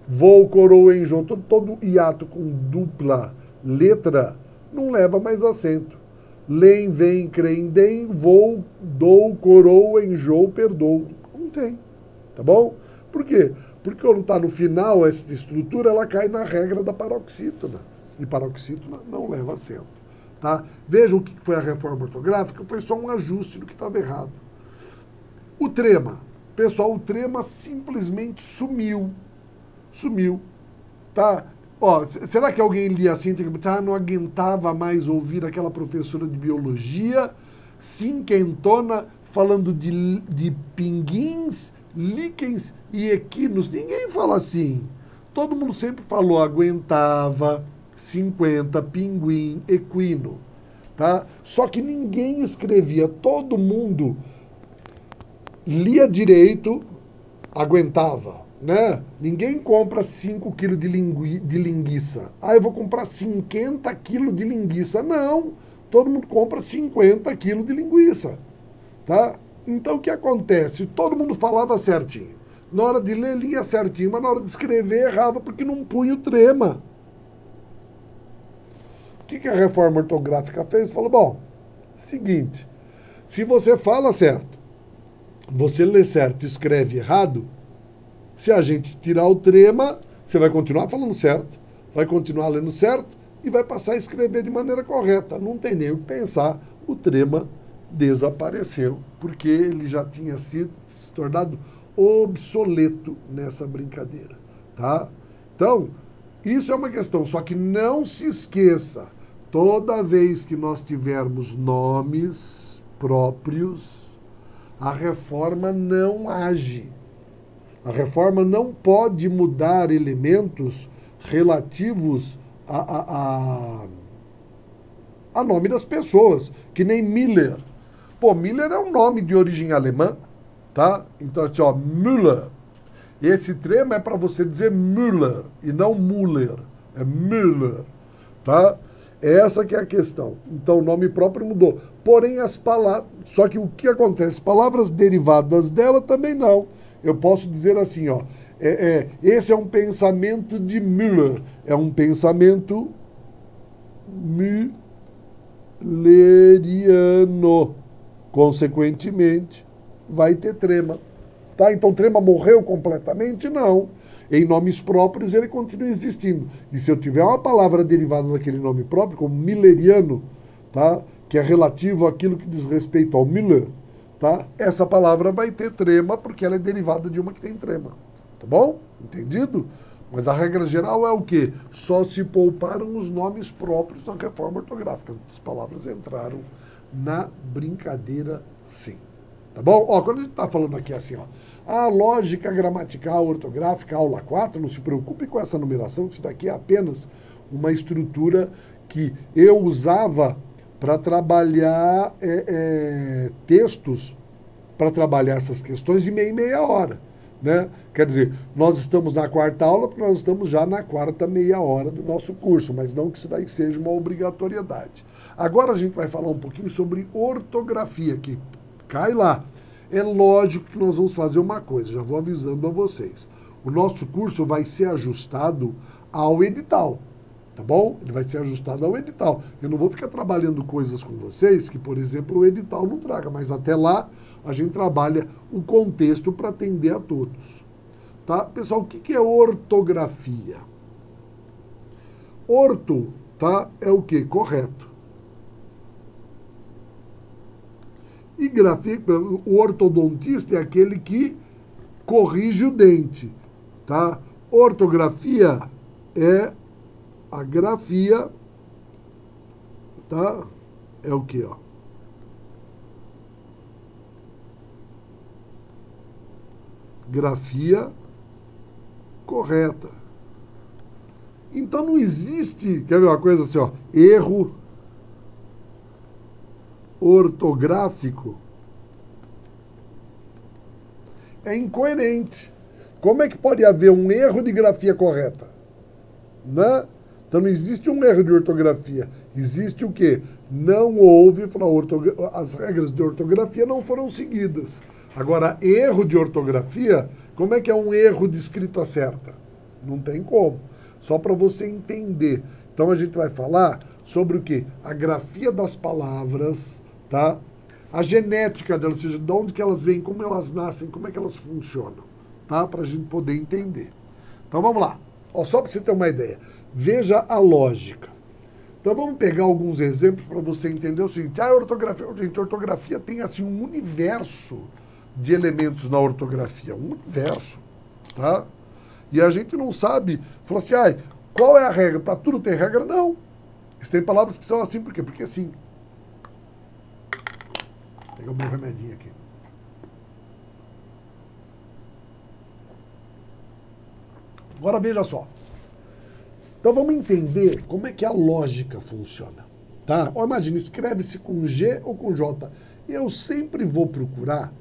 A: vou, coroa, enjoo, todo hiato com dupla letra não leva mais acento. Leem, vem, creem, deem, vou, dou, coroa, enjoo, perdoo. Não tem. Tá bom? Por quê? Porque quando está no final, essa estrutura, ela cai na regra da paroxítona. E paroxítona não leva acento. Tá? Vejam o que foi a reforma ortográfica, foi só um ajuste do que estava errado. O trema. Pessoal, o trema simplesmente sumiu. Sumiu. Tá? Ó, será que alguém lia assim? Não aguentava mais ouvir aquela professora de biologia cinquentona falando de pinguins, líquens e equinos. Ninguém fala assim. Todo mundo sempre falou aguentava, 50, pinguim, equino. Tá? Só que ninguém escrevia. Todo mundo lia direito, aguentava, né? Ninguém compra 5 quilos de linguiça. Ah, eu vou comprar 50 quilos de linguiça. Não, todo mundo compra 50 quilos de linguiça, tá? Então, o que acontece? Todo mundo falava certinho. Na hora de ler, lia certinho, mas na hora de escrever, errava porque não punha o trema. O que a reforma ortográfica fez? Falou, bom, seguinte, se você fala certo, você lê certo e escreve errado, se a gente tirar o trema, você vai continuar falando certo, vai continuar lendo certo e vai passar a escrever de maneira correta. Não tem nem o que pensar, o trema desapareceu, porque ele já tinha se tornado obsoleto nessa brincadeira. Tá? Então, isso é uma questão, só que não se esqueça, toda vez que nós tivermos nomes próprios, a reforma não age. A reforma não pode mudar elementos relativos a nome das pessoas, que nem Miller. Pô, Miller é um nome de origem alemã, tá? Então, assim, ó, Müller. Esse trema é para você dizer Müller e não Müller. É Müller, tá? Essa que é a questão. Então, o nome próprio mudou. Porém, as palavras... Só que o que acontece? Palavras derivadas dela também não. Eu posso dizer assim, ó. Esse é um pensamento de Müller. É um pensamento mülleriano. Consequentemente, vai ter trema. Tá? Então, trema morreu completamente? Não. em nomes próprios ele continua existindo. E se eu tiver uma palavra derivada daquele nome próprio, como milleriano, tá? Que é relativo àquilo que diz respeito ao Miller, tá? Essa palavra vai ter trema porque ela é derivada de uma que tem trema. Tá bom? Entendido? Mas a regra geral é o quê? Só se pouparam os nomes próprios na reforma ortográfica. As palavras entraram na brincadeira, sim. Tá bom? Ó, quando a gente está falando aqui assim, ó, a lógica gramatical ortográfica, aula 4, não se preocupe com essa numeração, isso daqui é apenas uma estrutura que eu usava para trabalhar textos, para trabalhar essas questões de meia em meia hora. Né? Quer dizer, nós estamos na quarta aula porque nós estamos já na quarta meia hora do nosso curso, mas não que isso daí seja uma obrigatoriedade. Agora a gente vai falar um pouquinho sobre ortografia, que cai lá. É lógico que nós vamos fazer uma coisa, já vou avisando a vocês. O nosso curso vai ser ajustado ao edital, tá bom? Ele vai ser ajustado ao edital. Eu não vou ficar trabalhando coisas com vocês que, por exemplo, o edital não traga, mas até lá a gente trabalha o contexto para atender a todos. Tá? Pessoal, o que é ortografia? Orto, tá? É o quê? Correto. E grafia, o ortodontista é aquele que corrige o dente, tá? Ortografia é a grafia, tá? É o quê, ó? Grafia correta. Então não existe, quer ver uma coisa assim, ó, erro ortográfico é incoerente. Como é que pode haver um erro de grafia correta? Né? Então não existe um erro de ortografia. Existe o quê? Não houve, as regras de ortografia não foram seguidas. Agora, erro de ortografia, como é que é um erro de escrita certa? Não tem como. Só para você entender. Então a gente vai falar sobre o quê? A grafia das palavras, tá? A genética delas, ou seja, de onde que elas vêm, como elas nascem, como é que elas funcionam, tá? Para a gente poder entender. Então vamos lá. Ó, só para você ter uma ideia. Veja a lógica. Então vamos pegar alguns exemplos para você entender o seguinte. A ortografia, gente, a ortografia tem assim um universo de elementos na ortografia, um universo, tá? E a gente não sabe, fala assim, qual é a regra? Para tudo tem regra? Não. Tem palavras que são assim, por quê? Porque sim. Vou pegar o meu remedinho aqui. Agora veja só. Então vamos entender como é que a lógica funciona, tá? Ó, imagina, escreve-se com G ou com J. Eu sempre vou procurar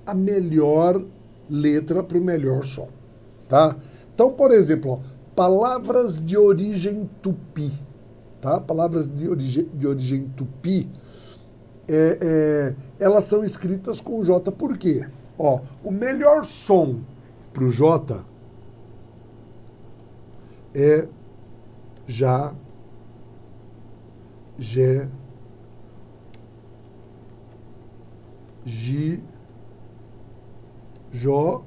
A: a melhor letra para o melhor som, tá? Então, por exemplo, ó, palavras de origem tupi, tá? Palavras de origem tupi, elas são escritas com J. Por quê? Ó, o melhor som para o J é já, Gé, Gi, Jó,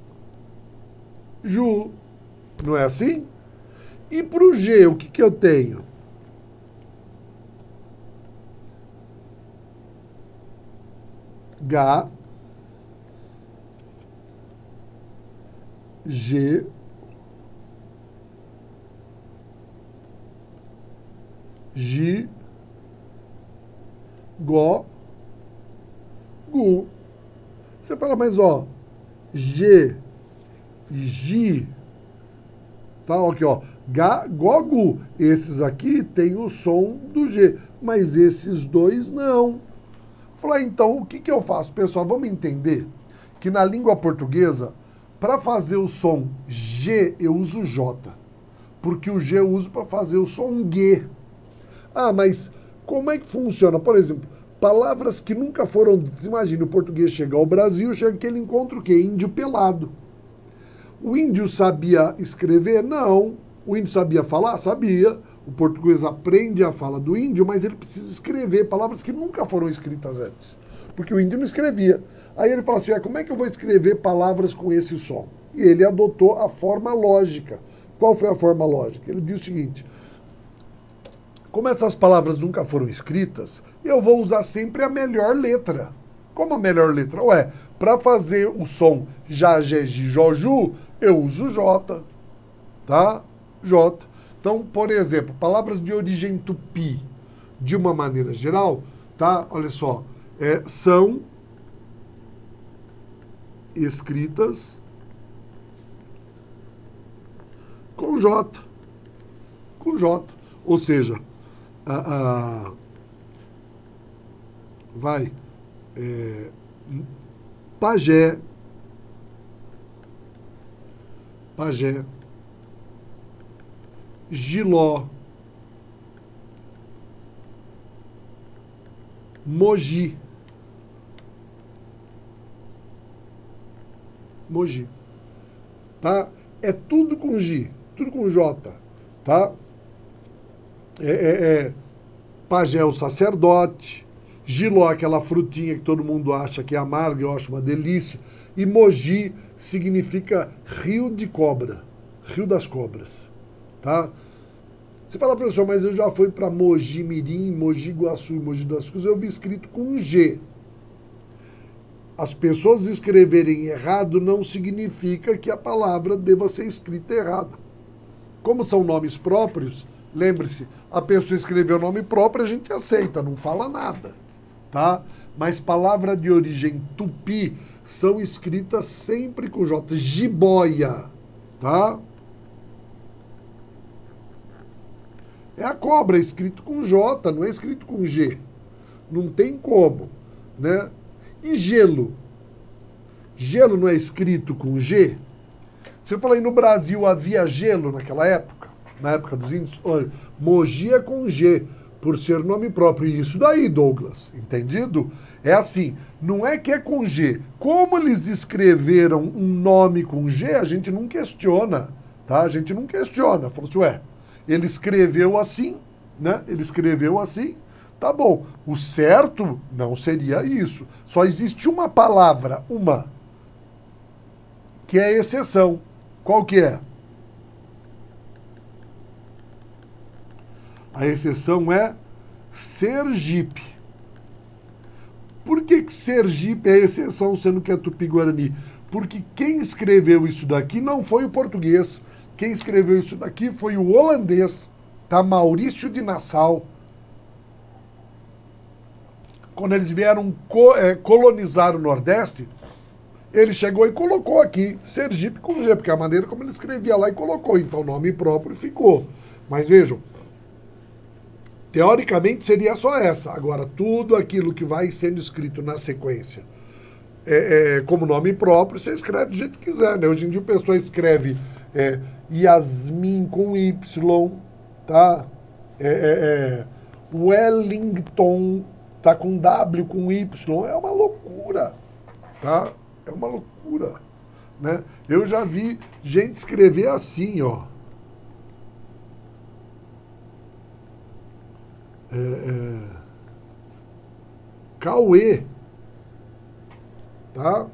A: Ju. Não é assim? E para o G, o que eu tenho? Gá, G, Gi, Gó, Gu. Você fala, mas ó, G e Gi, tá? Aqui, ó, Gá, Gó, Gu. Esses aqui têm o som do G, mas esses dois não. Falei, então, o que eu faço? Pessoal, vamos entender que na língua portuguesa, para fazer o som G, eu uso J. Porque o G eu uso para fazer o som G. Ah, mas como é que funciona? Por exemplo, palavras que nunca foram... Imagina, o português chega ao Brasil, chega que ele encontra o quê? Índio pelado. O índio sabia escrever? Não. O índio sabia falar? Sabia. O português aprende a fala do índio, mas ele precisa escrever palavras que nunca foram escritas antes. Porque o índio não escrevia. Aí ele fala assim, como é que eu vou escrever palavras com esse som? e ele adotou a forma lógica. Qual foi a forma lógica? Ele diz o seguinte: como essas palavras nunca foram escritas, eu vou usar sempre a melhor letra. Como a melhor letra? Ué, para fazer o som Jajegi Joju, eu uso J, tá? J. Então, por exemplo, palavras de origem tupi, de uma maneira geral, tá? Olha só, são escritas com J. Com J. Ou seja, pajé, Giló, Mogi, tá? É tudo com G, tudo com J, tá? Pajé, o sacerdote, Giló, aquela frutinha que todo mundo acha que é amarga, eu acho uma delícia, e Mogi significa rio de cobra, rio das cobras, tá? Você fala, professor, mas eu já fui para Mogi Mirim, Mogi Guaçu e Mogi das Cruzes, eu vi escrito com G. As pessoas escreverem errado não significa que a palavra deva ser escrita errada. Como são nomes próprios, lembre-se, a pessoa escreveu o nome próprio, a gente aceita, não fala nada, tá? Mas palavra de origem tupi são escritas sempre com J. Jiboia, tá? É a cobra, escrito com J, não é escrito com G. Não tem como, né? E gelo? Gelo não é escrito com G? Se eu falei no Brasil havia gelo naquela época, na época dos índios, olha, Mogi é com G, por ser nome próprio. E isso daí, Douglas, entendido? É assim, não é que é com G. Como eles escreveram um nome com G, a gente não questiona, tá? A gente não questiona. Falou assim, ué, ele escreveu assim, né? Ele escreveu assim, tá bom. O certo não seria isso. Só existe uma palavra, que é exceção. Qual que é? A exceção é Sergipe. Por que Sergipe é exceção, sendo que é Tupi-Guarani? Porque quem escreveu isso daqui não foi o português. Quem escreveu isso daqui foi o holandês, tá? Maurício de Nassau. Quando eles vieram colonizar o Nordeste, ele chegou e colocou aqui Sergipe com G, porque é a maneira como ele escrevia lá e colocou. Então o nome próprio ficou. Mas vejam, teoricamente seria só essa. Agora, tudo aquilo que vai sendo escrito na sequência como nome próprio, você escreve do jeito que quiser, né? Hoje em dia a pessoa escreve Yasmin com Y, tá? Wellington tá com W, com Y. É uma loucura, tá? É uma loucura, né? Eu já vi gente escrever assim, ó. Cauê, tá?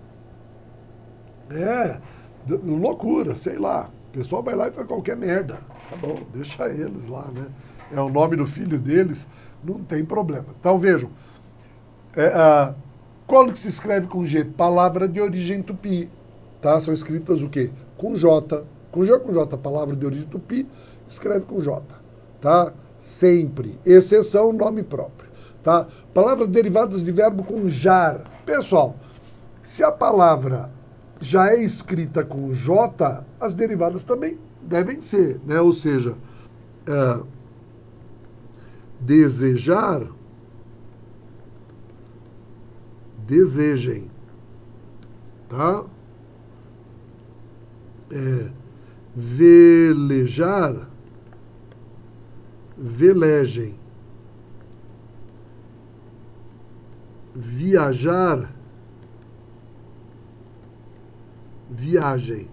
A: Loucura, sei lá. O pessoal vai lá e faz qualquer merda. Tá bom, deixa eles lá, né? É o nome do filho deles, não tem problema. Então, vejam. Quando que se escreve com G? Palavra de origem tupi, tá? São escritas o quê? Com J. Com G ou com J? Palavra de origem tupi, escreve com J, tá? Sempre. Exceção, nome próprio, tá? Palavras derivadas de verbo com jar. Pessoal, se a palavra já é escrita com J, as derivadas também devem ser, né? Ou seja, desejar, desejem, tá? Velejar, velejem. Viajar, viagem.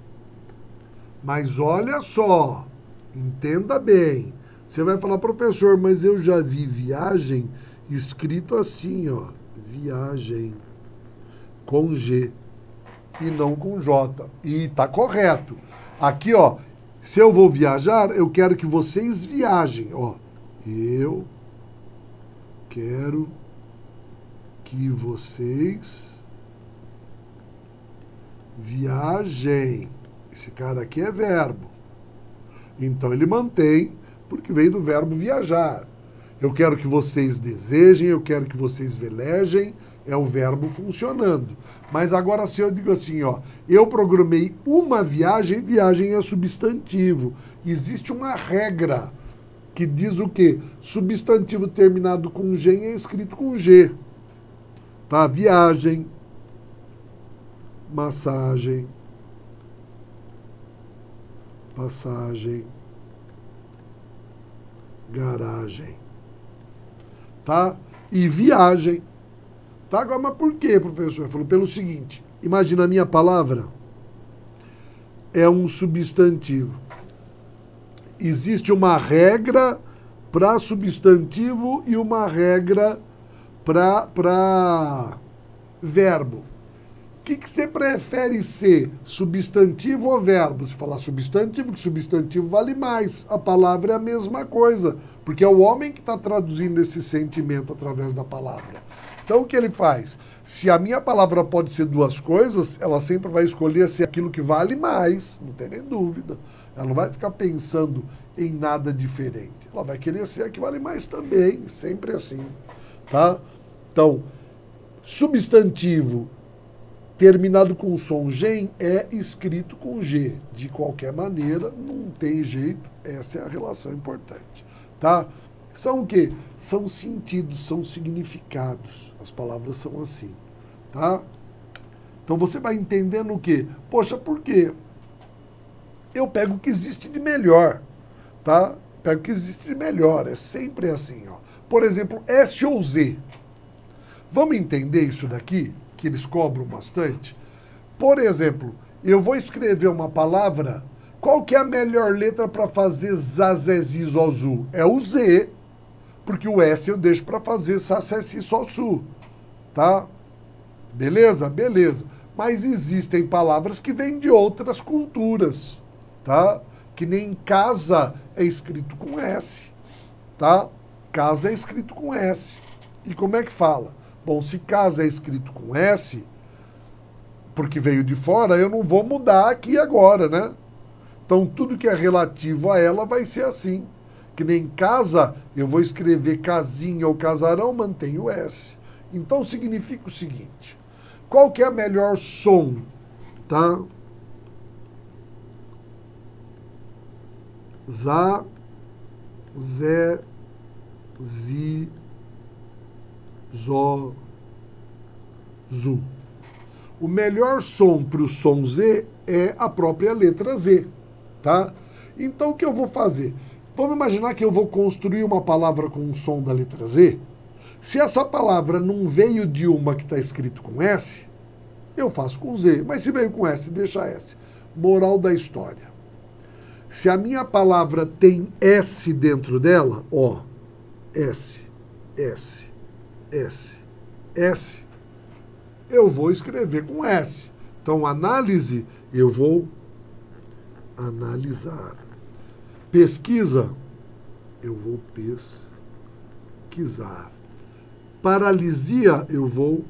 A: Mas olha só, entenda bem. Você vai falar, professor, mas eu já vi viagem escrito assim, ó. Viagem, com G, e não com J. E tá correto. Aqui, ó, se eu vou viajar, eu quero que vocês viajem, ó. Eu quero que vocês viajem. Esse cara aqui é verbo. Então ele mantém, porque veio do verbo viajar. Eu quero que vocês desejem, eu quero que vocês velejem, é o verbo funcionando. Mas agora se eu digo assim, ó, eu programei uma viagem, viagem é substantivo. Existe uma regra que diz o quê? Substantivo terminado com G é escrito com G. Tá? Viagem, massagem, passagem, garagem. Tá? E viagem. Tá? Agora, mas por quê, professor? Ele falou pelo seguinte, imagina a minha palavra é um substantivo. Existe uma regra para substantivo e uma regra para verbo. O que você prefere ser, substantivo ou verbo? Se falar substantivo, que substantivo vale mais. A palavra é a mesma coisa, porque é o homem que está traduzindo esse sentimento através da palavra. Então, o que ele faz? Se a minha palavra pode ser duas coisas, ela sempre vai escolher ser aquilo que vale mais, não tem nem dúvida. Ela não vai ficar pensando em nada diferente. Ela vai querer ser a que vale mais também, sempre assim. Tá? Então, substantivo terminado com som gen é escrito com G. De qualquer maneira, não tem jeito, essa é a relação importante. Tá? São o quê? São sentidos, são significados. As palavras são assim. Tá? Então você vai entendendo o quê? Poxa, por quê? Eu pego o que existe de melhor. Tá? Pego o que existe de melhor. É sempre assim. Ó. Por exemplo, S ou Z. Vamos entender isso daqui? Que eles cobram bastante. Por exemplo, eu vou escrever uma palavra, qual que é a melhor letra para fazer zazezi zozu? É o Z, porque o S eu deixo para fazer sacessi sossu, tá? Beleza? Beleza. Mas existem palavras que vêm de outras culturas, tá? Que nem casa é escrito com S, tá? Casa é escrito com S. E como é que fala? Bom, se casa é escrito com S, porque veio de fora, eu não vou mudar aqui agora, né? Então, tudo que é relativo a ela vai ser assim. Que nem casa, eu vou escrever casinha ou casarão, mantenho o S. Então, significa o seguinte. Qual que é a melhor som? Tá? Zá, zé, zi, zó, zu. O melhor som para o som Z é a própria letra Z, tá? Então, o que eu vou fazer? Vamos imaginar que eu vou construir uma palavra com um som da letra Z. Se essa palavra não veio de uma que está escrito com S, eu faço com Z. Mas se veio com S, deixa S. Moral da história. Se a minha palavra tem S dentro dela, ó, S, S, S, S, eu vou escrever com S. Então, análise, eu vou analisar. Pesquisa, eu vou pesquisar. Paralisia, eu vou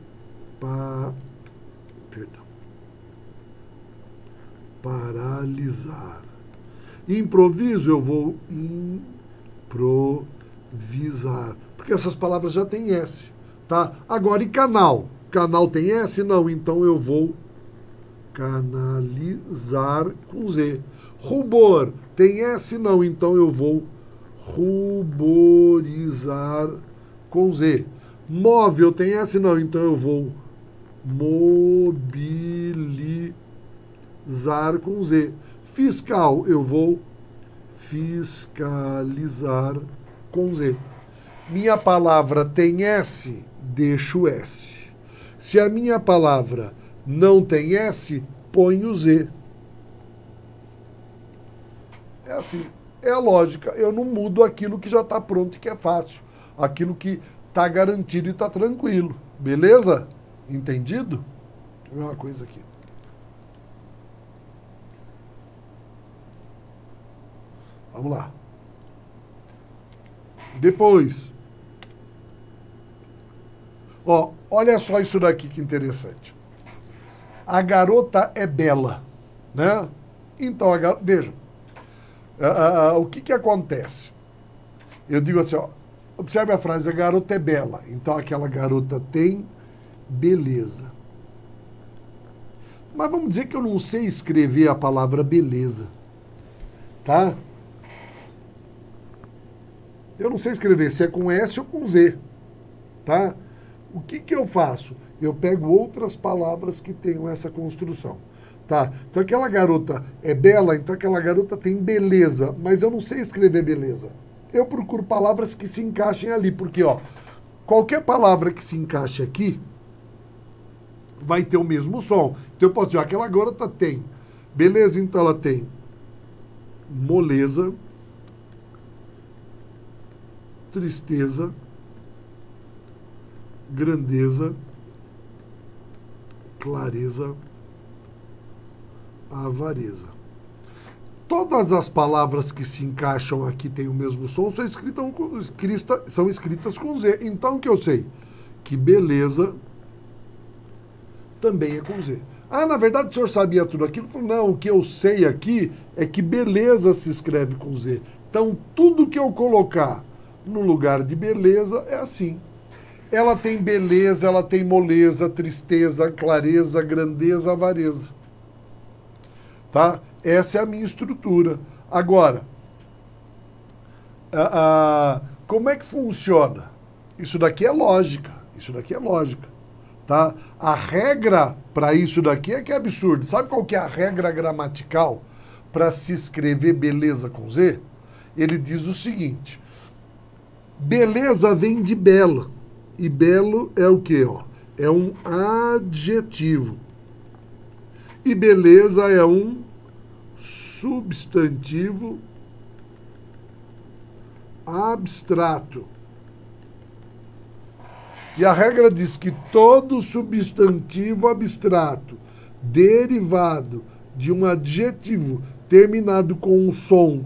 A: paralisar. Improviso, eu vou improvisar. Porque essas palavras já têm S. Tá? Agora, e canal? Canal tem S? Não, então eu vou canalizar com Z. Rubor tem S? Não, então eu vou ruborizar com Z. Móvel tem S? Não, então eu vou mobilizar com Z. Fiscal, eu vou fiscalizar com Z. Minha palavra tem S? Deixo S. Se a minha palavra não tem S, ponho Z. É assim. É a lógica. Eu não mudo aquilo que já está pronto e que é fácil. Aquilo que está garantido e está tranquilo. Beleza? Entendido? Deixa eu ver uma coisa aqui. Vamos lá. Depois. Ó, olha só isso daqui que interessante. A garota é bela, né? Então, vejam, o que acontece? Eu digo assim, ó, observe a frase, a garota é bela. Então, aquela garota tem beleza. Mas vamos dizer que eu não sei escrever a palavra beleza, tá? Eu não sei escrever se é com S ou com Z, tá? O que eu faço? Eu pego outras palavras que tenham essa construção, tá? Então aquela garota é bela, então aquela garota tem beleza, mas eu não sei escrever beleza. Eu procuro palavras que se encaixem ali, porque, ó, qualquer palavra que se encaixe aqui vai ter o mesmo som. Então eu posso dizer, aquela garota tem beleza, então ela tem moleza, tristeza, grandeza, clareza, avareza. Todas as palavras que se encaixam aqui têm o mesmo som, são escritas com Z. Então, o que eu sei? Que beleza também é com Z. Ah, na verdade o senhor sabia tudo aquilo? Não, o que eu sei aqui é que beleza se escreve com Z. Então, tudo que eu colocar no lugar de beleza é assim. Ela tem beleza, ela tem moleza, tristeza, clareza, grandeza, avareza. Tá? Essa é a minha estrutura. Agora, como é que funciona? Isso daqui é lógica. Isso daqui é lógica. Tá? A regra para isso daqui é que é absurdo. Sabe qual que é a regra gramatical para se escrever beleza com Z? Ele diz o seguinte: beleza vem de bela. E belo é o quê? Ó? É um adjetivo. E beleza é um substantivo abstrato. E a regra diz que todo substantivo abstrato derivado de um adjetivo terminado com um som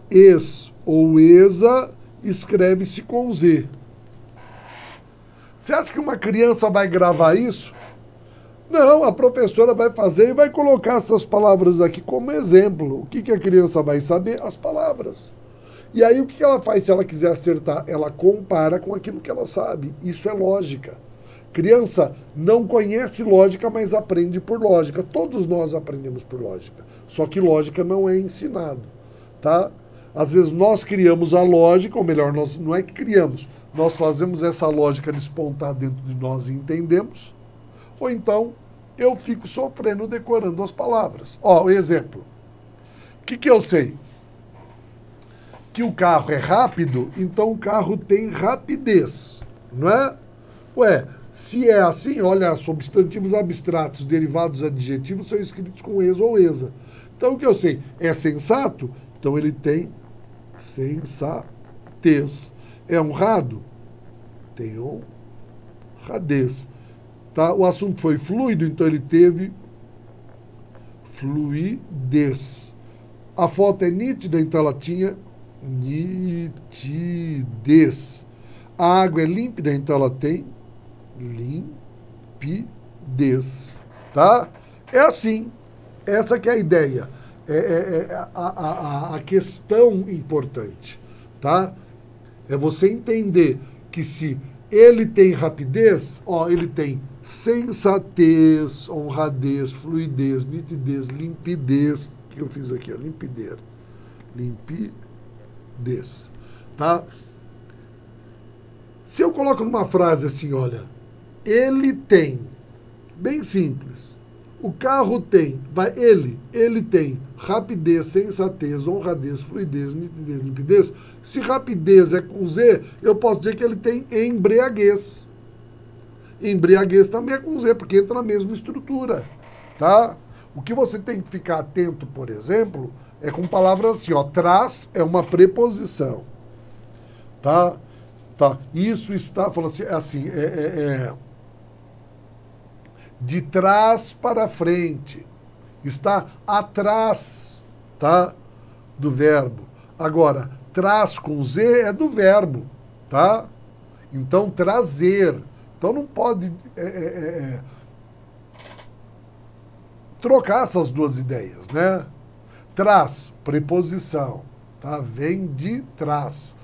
A: es ou esa escreve-se com Z. Você acha que uma criança vai gravar isso? Não, a professora vai fazer e vai colocar essas palavras aqui como exemplo. O que a criança vai saber? As palavras. E aí o que ela faz se ela quiser acertar? Ela compara com aquilo que ela sabe. Isso é lógica. Criança não conhece lógica, mas aprende por lógica. Todos nós aprendemos por lógica. Só que lógica não é ensinado, tá? Às vezes nós criamos a lógica, ou melhor, nós não é que criamos, nós fazemos essa lógica despontar dentro de nós e entendemos, ou então eu fico sofrendo decorando as palavras. Ó, o exemplo. O que eu sei? Que o carro é rápido, então o carro tem rapidez, não é? Ué, se é assim, olha, substantivos abstratos derivados de adjetivos são escritos com es ou esa. Então o que eu sei? É sensato, então ele tem sensatez. É honrado? Tem honradez. Tá? O assunto foi fluido, então ele teve fluidez. A foto é nítida, então ela tinha nitidez. A água é límpida, então ela tem limpidez. Tá? É assim. Essa que é a ideia. A questão importante, tá? É você entender que se ele tem rapidez, ó, ele tem sensatez, honradez, fluidez, nitidez, limpidez. O que eu fiz aqui? Ó, limpidez. Tá? Se eu coloco numa frase assim, olha, ele tem, bem simples, o carro tem, ele tem rapidez, sensatez, honradez, fluidez, nitidez, limpidez. Se rapidez é com Z, eu posso dizer que ele tem embriaguez. Embriaguez também é com Z, porque entra na mesma estrutura, tá? O que você tem que ficar atento, por exemplo, é com palavras assim, ó, traz é uma preposição, tá? Tá. Isso está, falando assim, de trás para frente, está atrás, tá, do verbo. Agora, traz com Z é do verbo, tá? Então, trazer. Então, não pode trocar essas duas ideias, né? Traz, preposição, tá? Vem de trás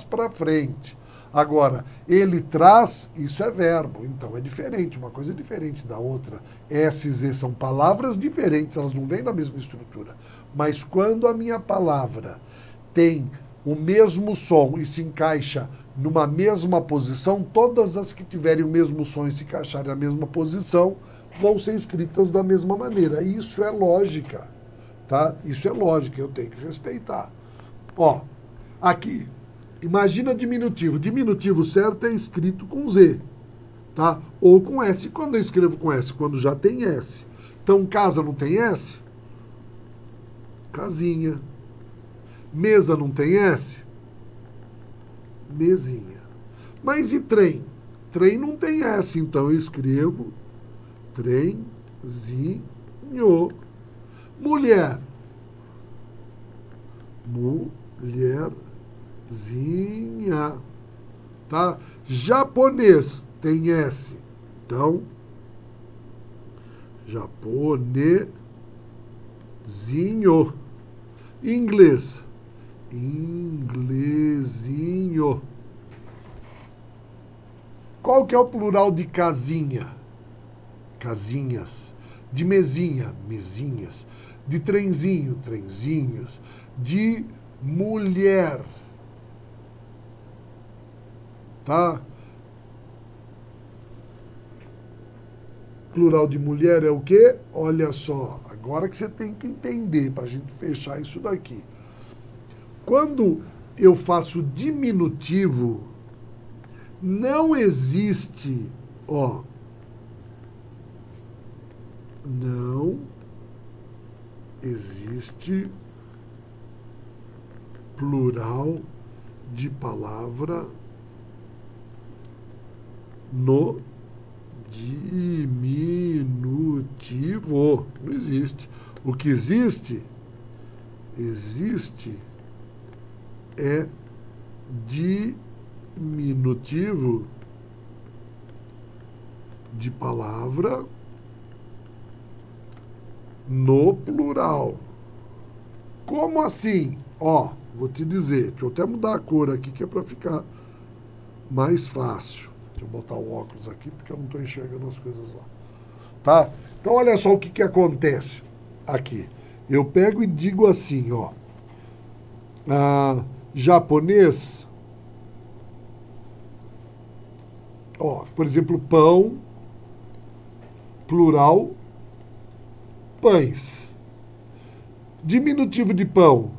A: para frente. Agora, ele traz, isso é verbo, então é diferente, uma coisa é diferente da outra. S e Z são palavras diferentes, elas não vêm da mesma estrutura. Mas quando a minha palavra tem o mesmo som e se encaixa numa mesma posição, todas as que tiverem o mesmo som e se encaixarem na mesma posição vão ser escritas da mesma maneira. Isso é lógica, tá? Isso é lógica, eu tenho que respeitar. Ó, aqui, imagina diminutivo. Diminutivo certo é escrito com Z, tá? Ou com S. Quando eu escrevo com S? Quando já tem S. Então, casa não tem S? Casinha. Mesa não tem S? Mesinha. Mas e trem? Trem não tem S, então eu escrevo trenzinho. Mulher. Mulherzinha. Tá? Japonês tem S. Então, japonesinho. Inglês. Inglesinho. Qual que é o plural de casinha? Casinhas. De mesinha, mesinhas. De trenzinho, trenzinhos. De mulher. Tá? Plural de mulher é o quê? Olha só, agora que você tem que entender para a gente fechar isso daqui. Quando eu faço diminutivo, não existe, ó, não existe plural de palavra no diminutivo. Não existe. O que existe é diminutivo de palavra no plural. Como assim? Ó, vou te dizer. Deixa eu até mudar a cor aqui, que é para ficar mais fácil. Deixa eu botar o óculos aqui, porque eu não estou enxergando as coisas lá. Tá? Então, olha só o que acontece aqui. Eu pego e digo assim, ó. Japonês. Ó, por exemplo, pão, plural, pães. Diminutivo de pão.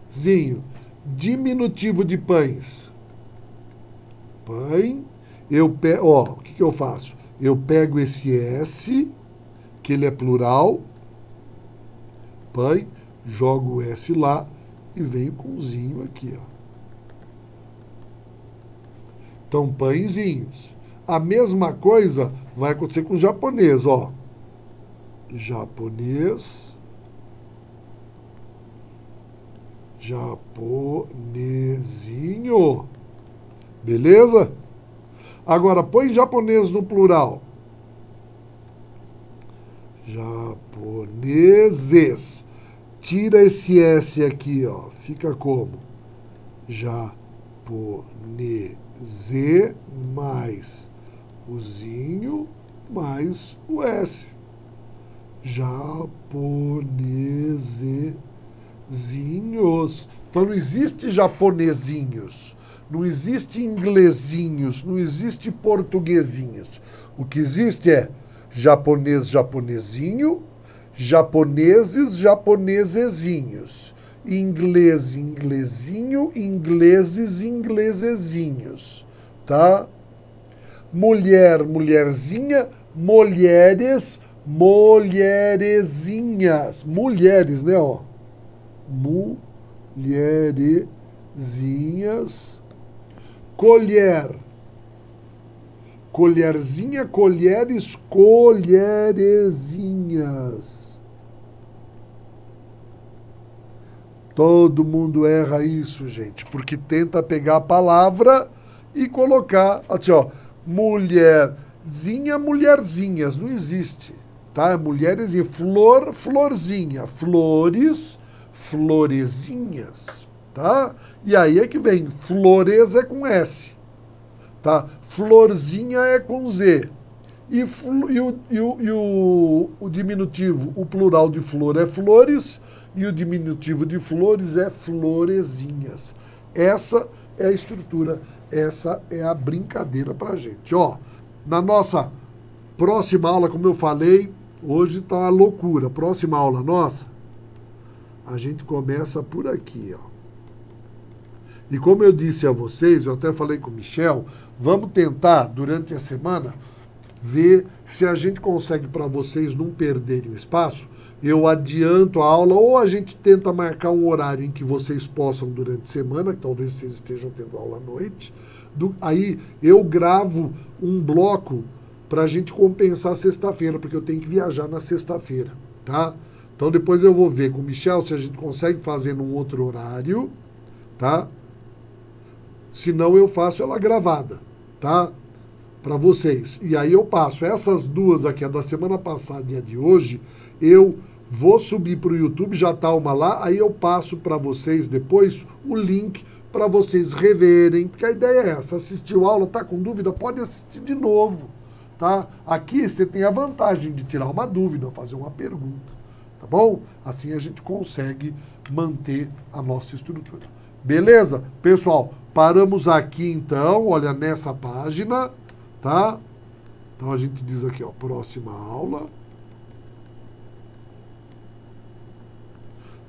A: Pãozinho. Diminutivo de pães. Pãe. Ó, o que eu faço? Eu pego esse S, que ele é plural, pãe, jogo o S lá e venho com o zinho aqui, ó. Então, pãezinhos. A mesma coisa vai acontecer com o japonês, ó. Japonês. Japonesinho. Beleza? Agora, põe japonês no plural. Japoneses. Tira esse S aqui, ó. Fica como? Japonese mais o zinho mais o S. Japonesezinhos. Então não existe japonesinhos, não existe inglesinhos, não existe portuguesinhos. O que existe é japonês, japonesinho, japoneses, japonesezinhos. Inglês, inglesinho, ingleses, inglesezinhos, tá? Mulher, mulherzinha, mulheres, mulherezinhas. Mulheres, né, ó? Mulherezinhas. Colher. Colherzinha, colheres, colherezinhas. Todo mundo erra isso, gente, porque tenta pegar a palavra e colocar, assim, ó, mulherzinha, mulherzinhas, não existe, tá? Mulheres e flor, florzinha, flores, florezinhas, tá? E aí é que vem, flores é com S, tá? Florzinha é com Z. E o diminutivo, o plural de flor é flores, e o diminutivo de flores é florezinhas. Essa é a estrutura, essa é a brincadeira pra gente. Ó, na nossa próxima aula, como eu falei, hoje tá uma loucura. Próxima aula nossa, a gente começa por aqui, ó. E como eu disse a vocês, eu até falei com o Michel, vamos tentar, durante a semana, ver se a gente consegue, para vocês não perderem o espaço, eu adianto a aula, ou a gente tenta marcar um horário em que vocês possam durante a semana, que talvez vocês estejam tendo aula à noite, aí eu gravo um bloco para a gente compensar sexta-feira, porque eu tenho que viajar na sexta-feira, tá? Então depois eu vou ver com o Michel se a gente consegue fazer num outro horário, tá? Se não, eu faço ela gravada, tá? Para vocês. E aí eu passo essas duas aqui, a da semana passada e a de hoje, eu vou subir para o YouTube, já tá uma lá, aí eu passo para vocês depois o link para vocês reverem, porque a ideia é essa, assistiu a aula, tá com dúvida, pode assistir de novo, tá? Aqui você tem a vantagem de tirar uma dúvida, fazer uma pergunta, tá bom? Assim a gente consegue manter a nossa estrutura. Beleza? Pessoal, paramos aqui então, olha nessa página, tá? Então a gente diz aqui, ó, próxima aula.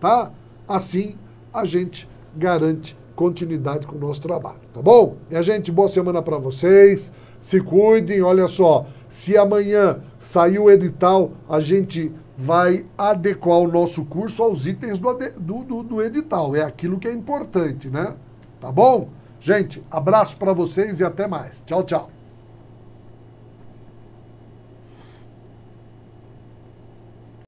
A: Tá? Assim a gente garante continuidade com o nosso trabalho, tá bom? Minha gente, boa semana para vocês. Se cuidem, olha só, se amanhã sair o edital, a gente vai adequar o nosso curso aos itens do edital. É aquilo que é importante, né? Tá bom? Gente, abraço para vocês e até mais. Tchau, tchau.